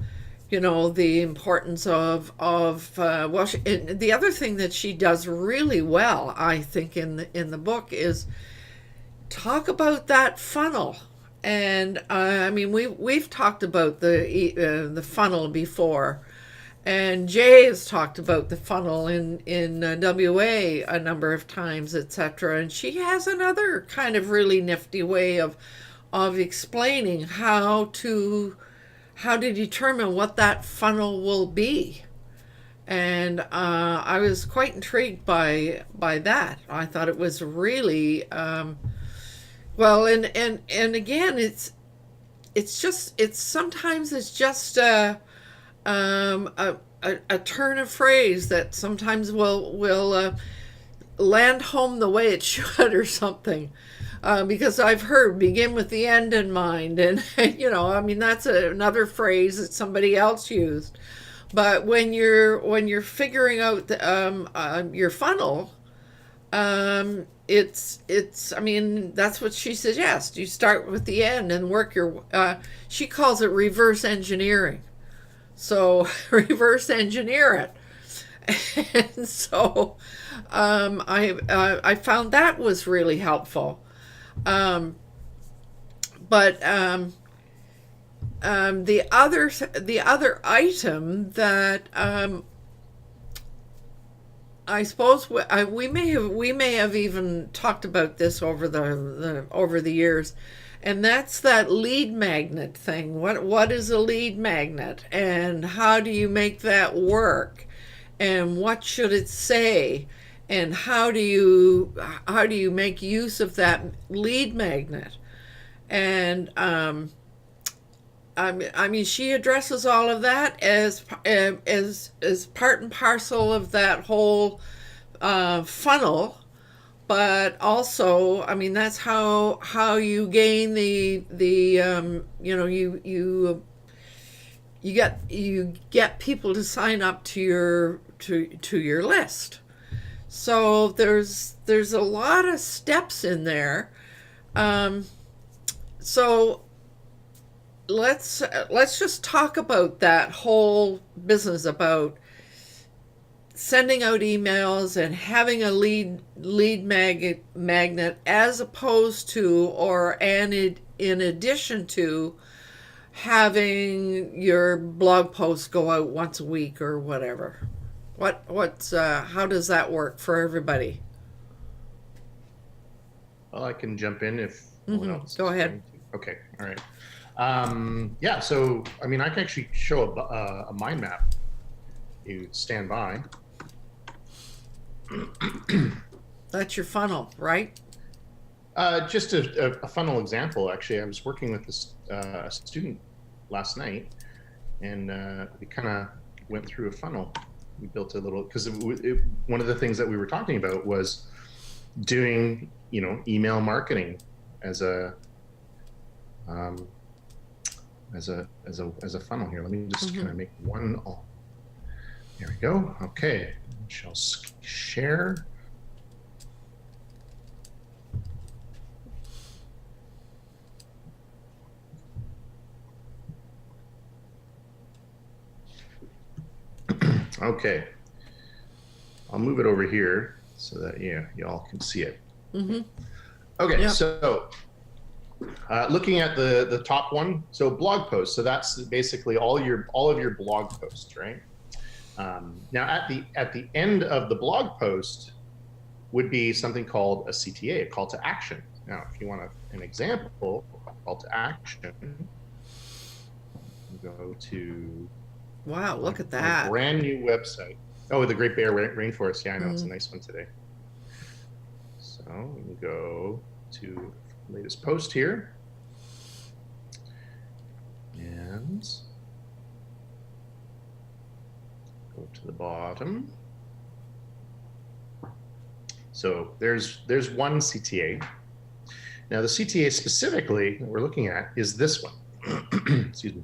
importance of the other thing that she does really well, I think, in the book is talk about that funnel. And I mean, we've talked about the funnel before, and Jay has talked about the funnel in WA a number of times, etc. And she has another kind of really nifty way of explaining how to determine what that funnel will be. And I was quite intrigued by that. I thought it was really well, and again, it's sometimes it's just a turn of phrase that sometimes will land home the way it should or something. Because I've heard begin with the end in mind, and I mean, that's another phrase that somebody else used. But when you're figuring out your funnel, it's I mean, that's what she suggests. You start with the end and work your she calls it reverse engineering. So reverse engineer it. And so I found that was really helpful. But the other item that I suppose we may have even talked about this over the years, and that's that lead magnet thing. What is a lead magnet, and how do you make that work, and what should it say, and how do you make use of that lead magnet? And I mean, she addresses all of that as part and parcel of that whole funnel but also, I mean, that's how you gain you get people to sign up to your list. So there's a lot of steps in there. So let's just talk about that whole business about sending out emails and having a lead magnet as opposed to, in addition to, having your blog posts go out once a week or whatever. How does that work for everybody? Well, I can jump in if no one else. Go ahead. Okay, all right. Yeah, so I mean, I can actually show a mind map. You stand by. That's your funnel, right? Just a funnel example. Actually, I was working with a student last night, and we kind of went through a funnel. We built a little, because one of the things that we were talking about was doing, email marketing as a funnel here. Let me just kind of make one. There we go. Okay, shall share. Okay, I'll move it over here so that y'all can see it. Okay, yep. So looking at the top one, so blog posts. So that's basically all of your blog posts, right? Now at the end of the blog post would be something called a CTA, a call to action. Now, if you want an example of call to action, go to. Wow, look at that. Brand new website. Oh, the Great Bear Rainforest. Yeah, I know, it's a nice one today. So we go to the latest post here. And go to the bottom. So there's one CTA. Now the CTA specifically that we're looking at is this one. Excuse me.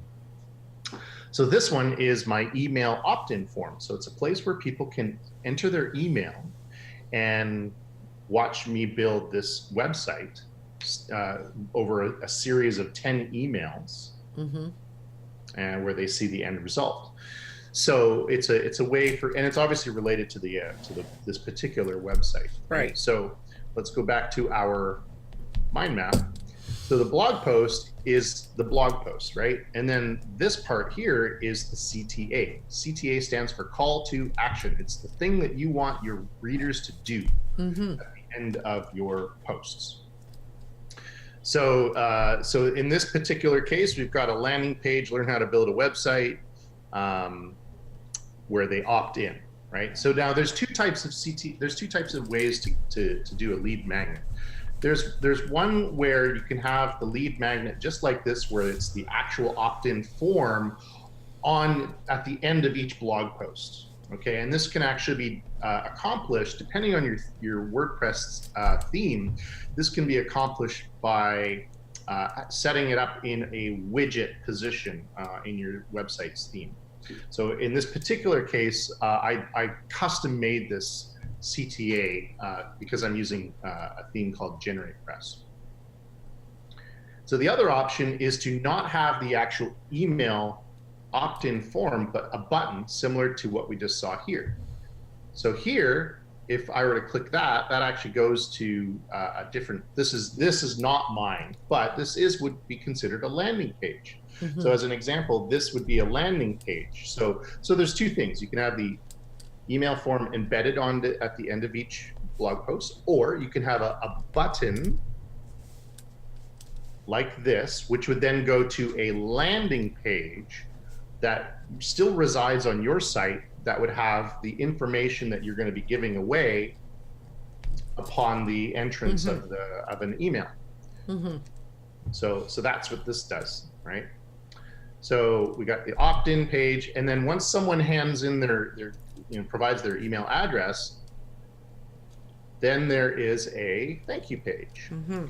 So this one is my email opt-in form. So it's a place where people can enter their email and watch me build this website over a series of 10 emails, and where they see the end result. So it's a way for, and it's obviously related to this particular website. Right. So let's go back to our mind map. So the blog post is the blog post, right? And then this part here is the CTA. CTA stands for call to action. It's the thing that you want your readers to do at the end of your posts. So, so in this particular case, we've got a landing page, learn how to build a website, where they opt in, right? So now there's two types of there's two types of ways to do a lead magnet. There's one where you can have the lead magnet just like this, where it's the actual opt-in form at the end of each blog post. Okay, and this can actually be accomplished depending on your WordPress theme. This can be accomplished by setting it up in a widget position in your website's theme. So in this particular case, I custom made this CTA because I'm using a theme called GeneratePress. So the other option is to not have the actual email opt-in form, but a button similar to what we just saw here. So here, if I were to click that actually goes to a different, this is not mine, but this would be considered a landing page. So as an example, this would be a landing page. So there's two things. You can have the email form embedded at the end of each blog post, or you can have a button like this, which would then go to a landing page that still resides on your site, that would have the information that you're going to be giving away upon the entrance of an email. So that's what this does, right? So we got the opt-in page, and then once someone hands in their provides their email address, Then there is a thank you page. Mm-hmm.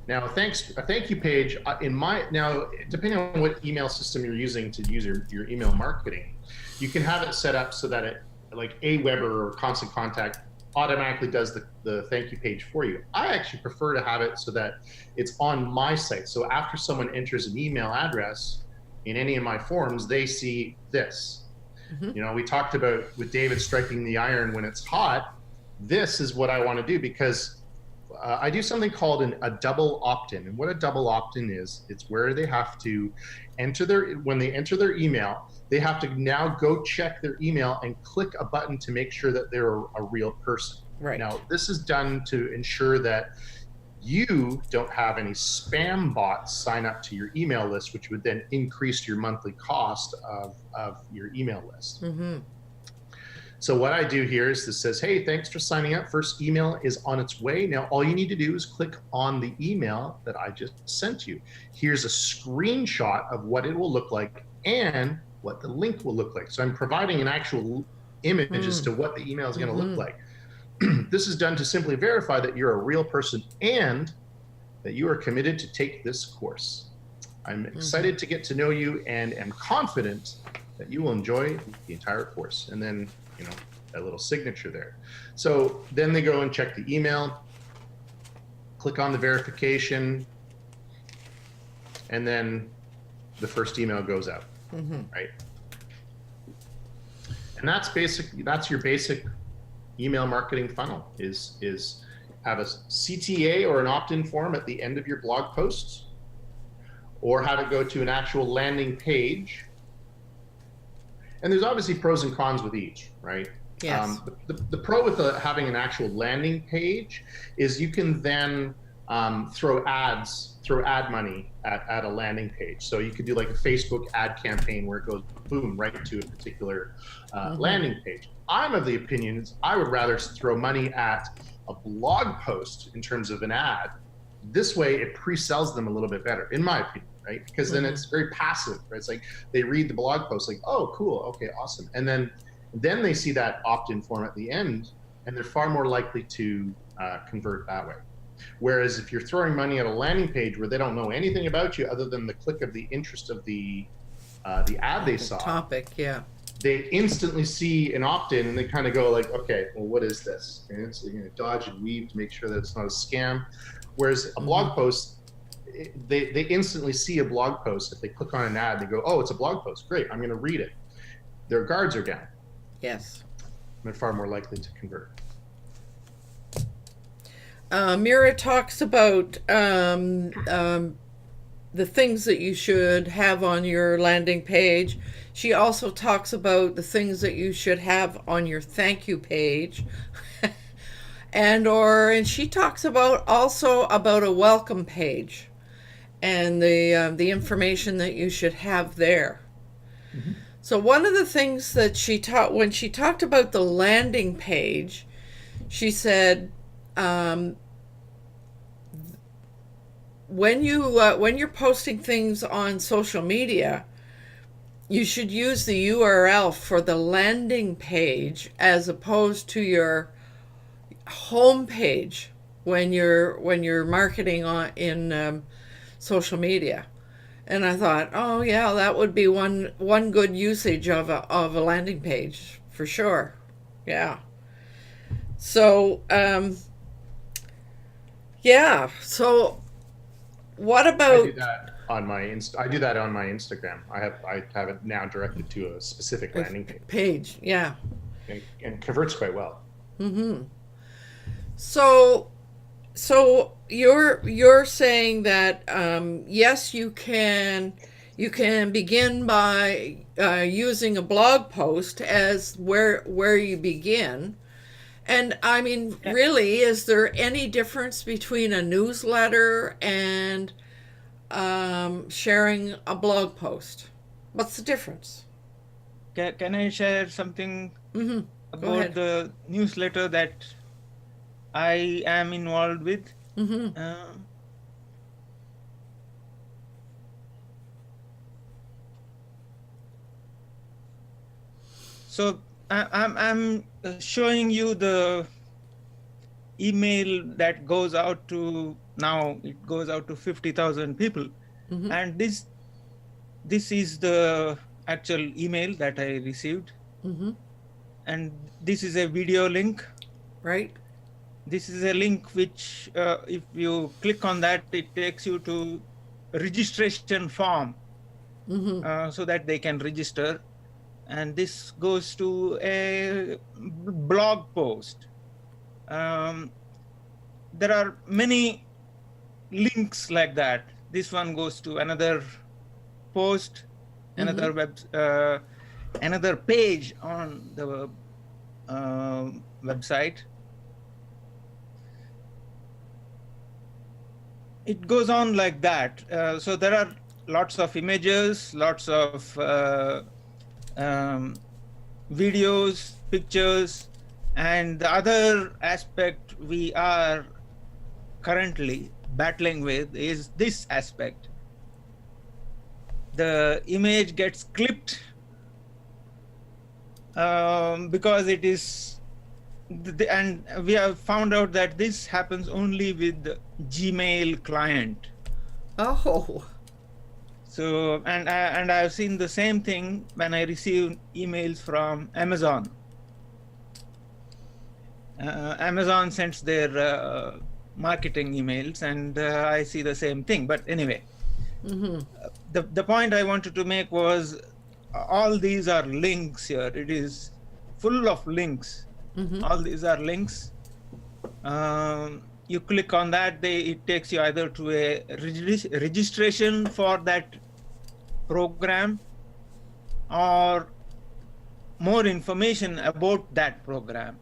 Now, a thank you page now, depending on what email system you're using to use your email marketing, you can have it set up so that it, like Aweber or Constant Contact, automatically does the thank you page for you. I actually prefer to have it so that it's on my site. So after someone enters an email address in any of my forms, they see this. Mm-hmm. You know, we talked about with David striking the iron when it's hot. This is what I want to do, because I do something called a double opt-in. And what a double opt-in is, it's where they have to when they enter their email, they have to now go check their email and click a button to make sure that they're a real person. Right. Now, this is done to ensure that you don't have any spam bots sign up to your email list, which would then increase your monthly cost of your email list. Mm-hmm. So what I do here is this says, hey, thanks for signing up. First email is on its way. Now, all you need to do is click on the email that I just sent you. Here's a screenshot of what it will look like and what the link will look like. So I'm providing an actual image as to what the email is going to look like. This is done to simply verify that you're a real person and that you are committed to take this course. I'm excited to get to know you and am confident that you will enjoy the entire course. And then, you know, that little signature there. So then they go and check the email, click on the verification, and then the first email goes out, right? And that's your basic email marketing funnel, is have a CTA or an opt-in form at the end of your blog posts, or have it go to an actual landing page. And there's obviously pros and cons with each, right? Yes. The pro with having an actual landing page is you can then throw ad money at a landing page. So you could do like a Facebook ad campaign where it goes boom right to a particular landing page. I'm of the opinion I would rather throw money at a blog post in terms of an ad. This way it pre-sells them a little bit better, in my opinion, right? Because then it's very passive, right? It's like they read the blog post like, oh, cool, okay, awesome. And then they see that opt-in form at the end, and they're far more likely to convert that way. Whereas if you're throwing money at a landing page where they don't know anything about you other than the click of the interest of the ad they saw, topic, yeah, they instantly see an opt-in and they kind of go like, okay, well, what is this? And it's, you know, dodge and weave to make sure that it's not a scam. Whereas a blog post, they instantly see a blog post. If they click on an ad, they go, oh, it's a blog post. Great, I'm going to read it. Their guards are down. Yes. They're far more likely to convert. Mira talks about the things that you should have on your landing page. She also talks about the things that you should have on your thank you page. and she talks about also about a welcome page and the information that you should have there. Mm-hmm. So one of the things that she taught when she talked about the landing page, she said, when you're posting things on social media, you should use the URL for the landing page as opposed to your home page when you're marketing in social media. And I thought, oh yeah, that would be one good usage of a landing page for sure. Yeah. So yeah. So what about? I do that on my Instagram. I have it now directed to a specific landing page. Yeah. And converts quite well. Mm-hmm. So you're saying that yes, you can begin by using a blog post as where you begin, and I mean, really, is there any difference between a newsletter and sharing a blog post? What's the difference? Can I share something about the newsletter that I am involved with? Mm-hmm. So I'm showing you the email that goes out to, now it goes out to 50,000 people. And this is the actual email that I received. And this is a video link. Right. This is a link which, if you click on that, it takes you to a registration form so that they can register. And this goes to a blog post. There are many links like that. This one goes to another post, another another page on the website. It goes on like that. So there are lots of images, lots of videos, pictures, and the other aspect we are currently battling with is this aspect. The image gets clipped because it is, and we have found out that this happens only with the Gmail client. Oh. So, and I've seen the same thing when I receive emails from Amazon. Amazon sends their marketing emails, and I see the same thing. But anyway, the point I wanted to make was all these are links here. It is full of links. All these are links. You click on that, it takes you either to a registration for that program or more information about that program.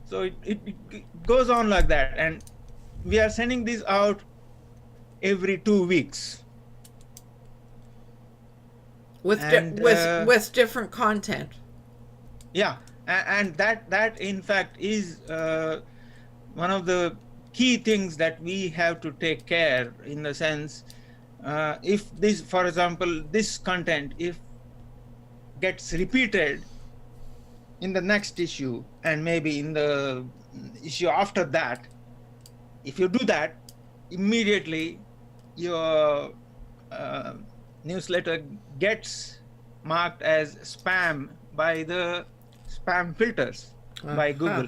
So it goes on like that, and we are sending this out every 2 weeks with different content. Yeah, and that in fact is one of the key things that we have to take care, in the sense, if this, for example, this content, if gets repeated in the next issue and maybe in the issue after that, if you do that, immediately your newsletter gets marked as spam by the spam filters by Google.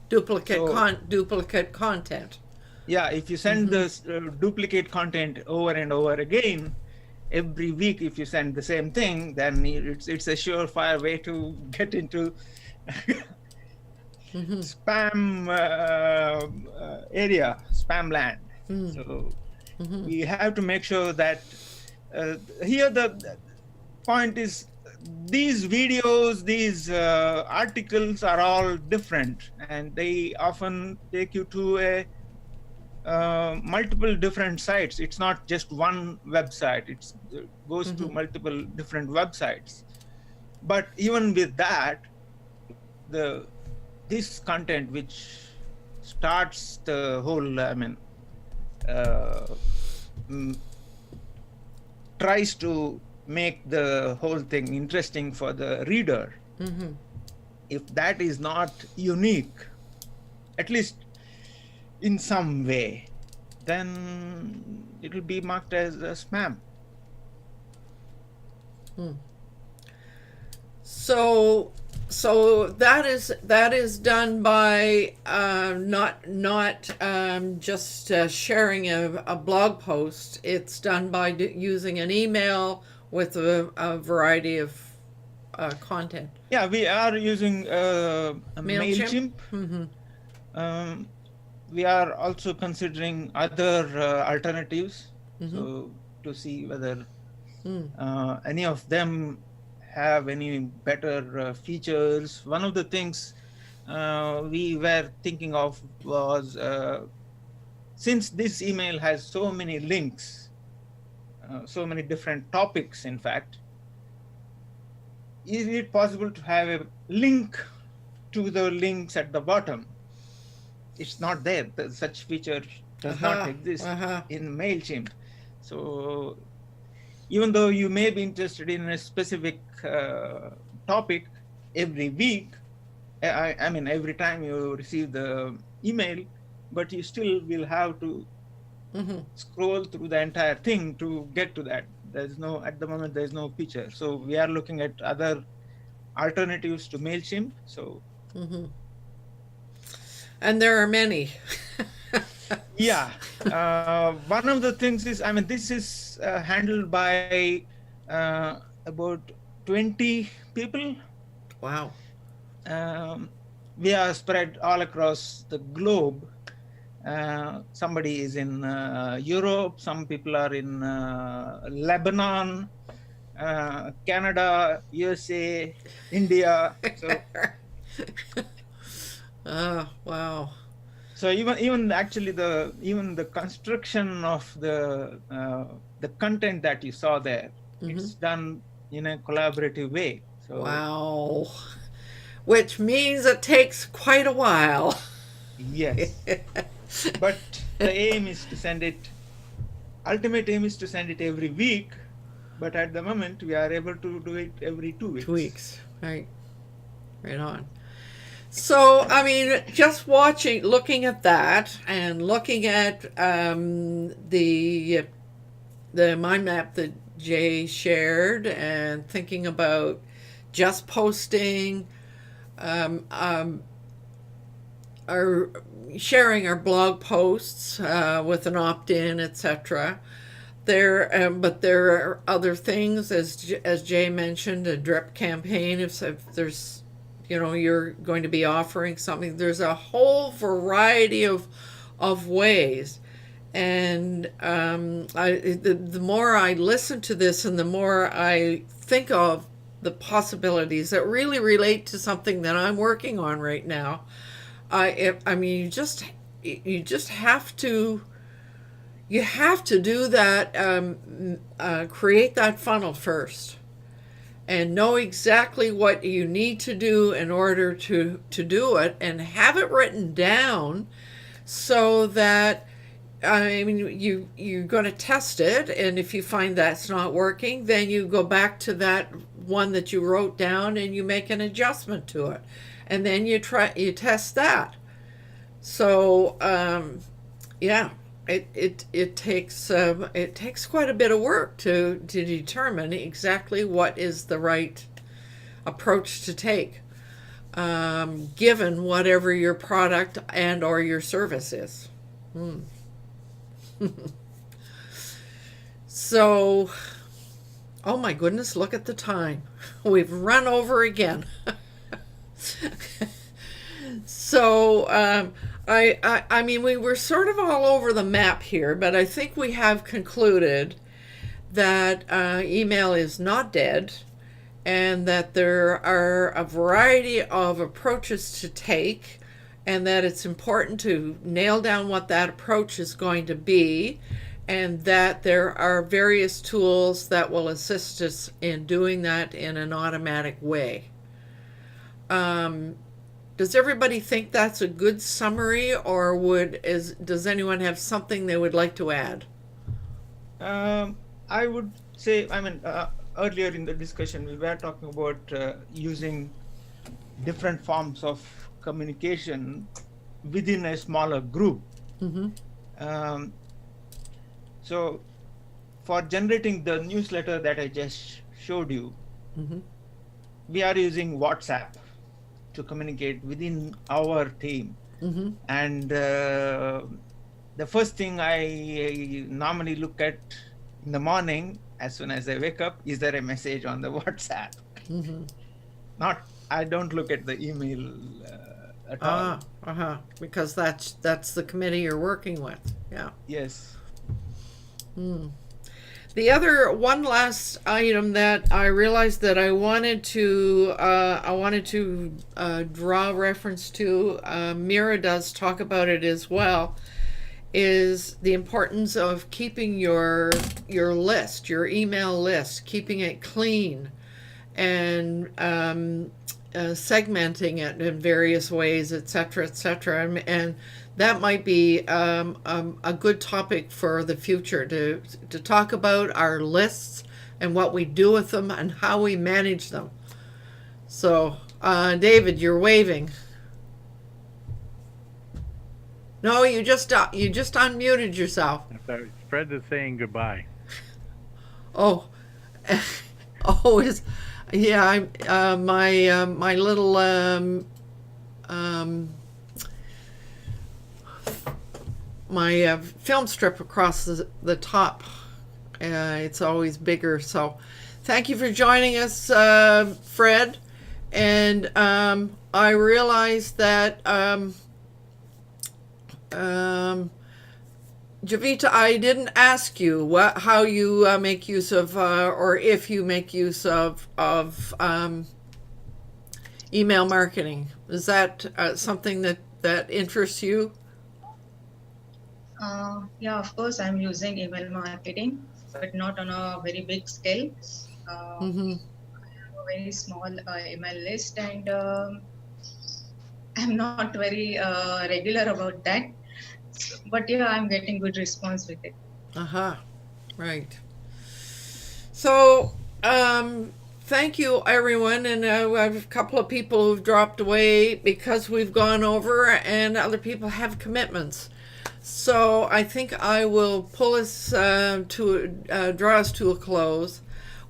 Duplicate content. Yeah, if you send this duplicate content over and over again, every week, if you send the same thing, then it's a surefire way to get into spam area, spam land. So we have to make sure that here the point is, these videos, these articles are all different, and they often take you to a multiple different sites. It's not just one website. It goes to multiple different websites. But even with that, this content which starts the whole, tries to make the whole thing interesting for the reader. If that is not unique, at least in some way, then it will be marked as a spam. So that is done by not just sharing a blog post. It's done by using an email with a variety of content. Yeah, we are using a MailChimp. We are also considering other alternatives, so to see whether any of them have any better features. One of the things we were thinking of was, since this email has so many links, so many different topics, in fact, is it possible to have a link to the links at the bottom? It's not there. Such feature does not exist in MailChimp. So even though you may be interested in a specific topic every week. I mean, every time you receive the email, but you still will have to scroll through the entire thing to get to that. At the moment, there's no feature. So we are looking at other alternatives to MailChimp. So, and there are many. yeah. One of the things is, I mean, this is handled by about 20 people. Wow. We are spread all across the globe. Somebody is in Europe, some people are in Lebanon, Canada, USA, India. So, wow. So even actually the construction of the content that you saw there, it's done in a collaborative way. So, wow. Which means it takes quite a while. Yes. But the aim is to send it, ultimate aim is to send it every week. But at the moment, we are able to do it every 2 weeks. 2 weeks, right. Right on. So, I mean, just looking at that and looking at the mind map that Jay shared and thinking about just posting, our sharing our blog posts with an opt-in, etc. But there are other things, as Jay mentioned, a drip campaign. If there's, you're going to be offering something, there's a whole variety of ways. And the more I listen to this, and the more I think of the possibilities that really relate to something that I'm working on right now. I mean, you just have to do that, create that funnel first, and know exactly what you need to do in order to do it, and have it written down so that, I mean, you're going to test it, and if you find that's not working, then you go back to that one that you wrote down and you make an adjustment to it, and then you test that. So yeah, it takes quite a bit of work to determine exactly what is the right approach to take, given whatever your product and or your service is. So, oh my goodness, look at the time. We've run over again. So, I mean, we were sort of all over the map here, but I think we have concluded that email is not dead, and that there are a variety of approaches to take, and that it's important to nail down what that approach is going to be, and that there are various tools that will assist us in doing that in an automatic way. Does everybody think that's a good summary, or does anyone have something they would like to add? I would say, I mean, earlier in the discussion, we were talking about using different forms of communication within a smaller group. So for generating the newsletter that I just showed you, we are using WhatsApp to communicate within our team. And the first thing I normally look at in the morning, as soon as I wake up, is there a message on the WhatsApp? I don't look at the email at all. Because that's the committee you're working with. Yeah. Yes. The other one last item that I realized that I wanted to draw reference to, Mira does talk about it as well, is the importance of keeping your list, your email list, keeping it clean, and segmenting it in various ways, etc., etc. And that might be a good topic for the future, to talk about our lists and what we do with them and how we manage them. So, David, you're waving. No, you just unmuted yourself. Fred is saying goodbye. Oh, oh, yeah. My little my film strip across the top. It's always bigger. So, thank you for joining us, Fred. And I realized that Javita, I didn't ask you how you make use of, or if you make use of email marketing. Is that something that interests you? Yeah, of course, I'm using email marketing, but not on a very big scale. Mm-hmm. I have a very small email list, and I'm not very regular about that. But yeah, I'm getting good response with it. Uh-huh. Right. So, thank you, everyone. And I have a couple of people who've dropped away because we've gone over, and other people have commitments. So I think I will pull us draw us to a close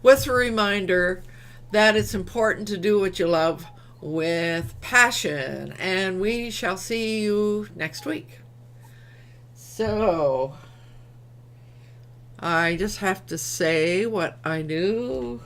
with a reminder that it's important to do what you love with passion. And we shall see you next week. So I just have to say what I do.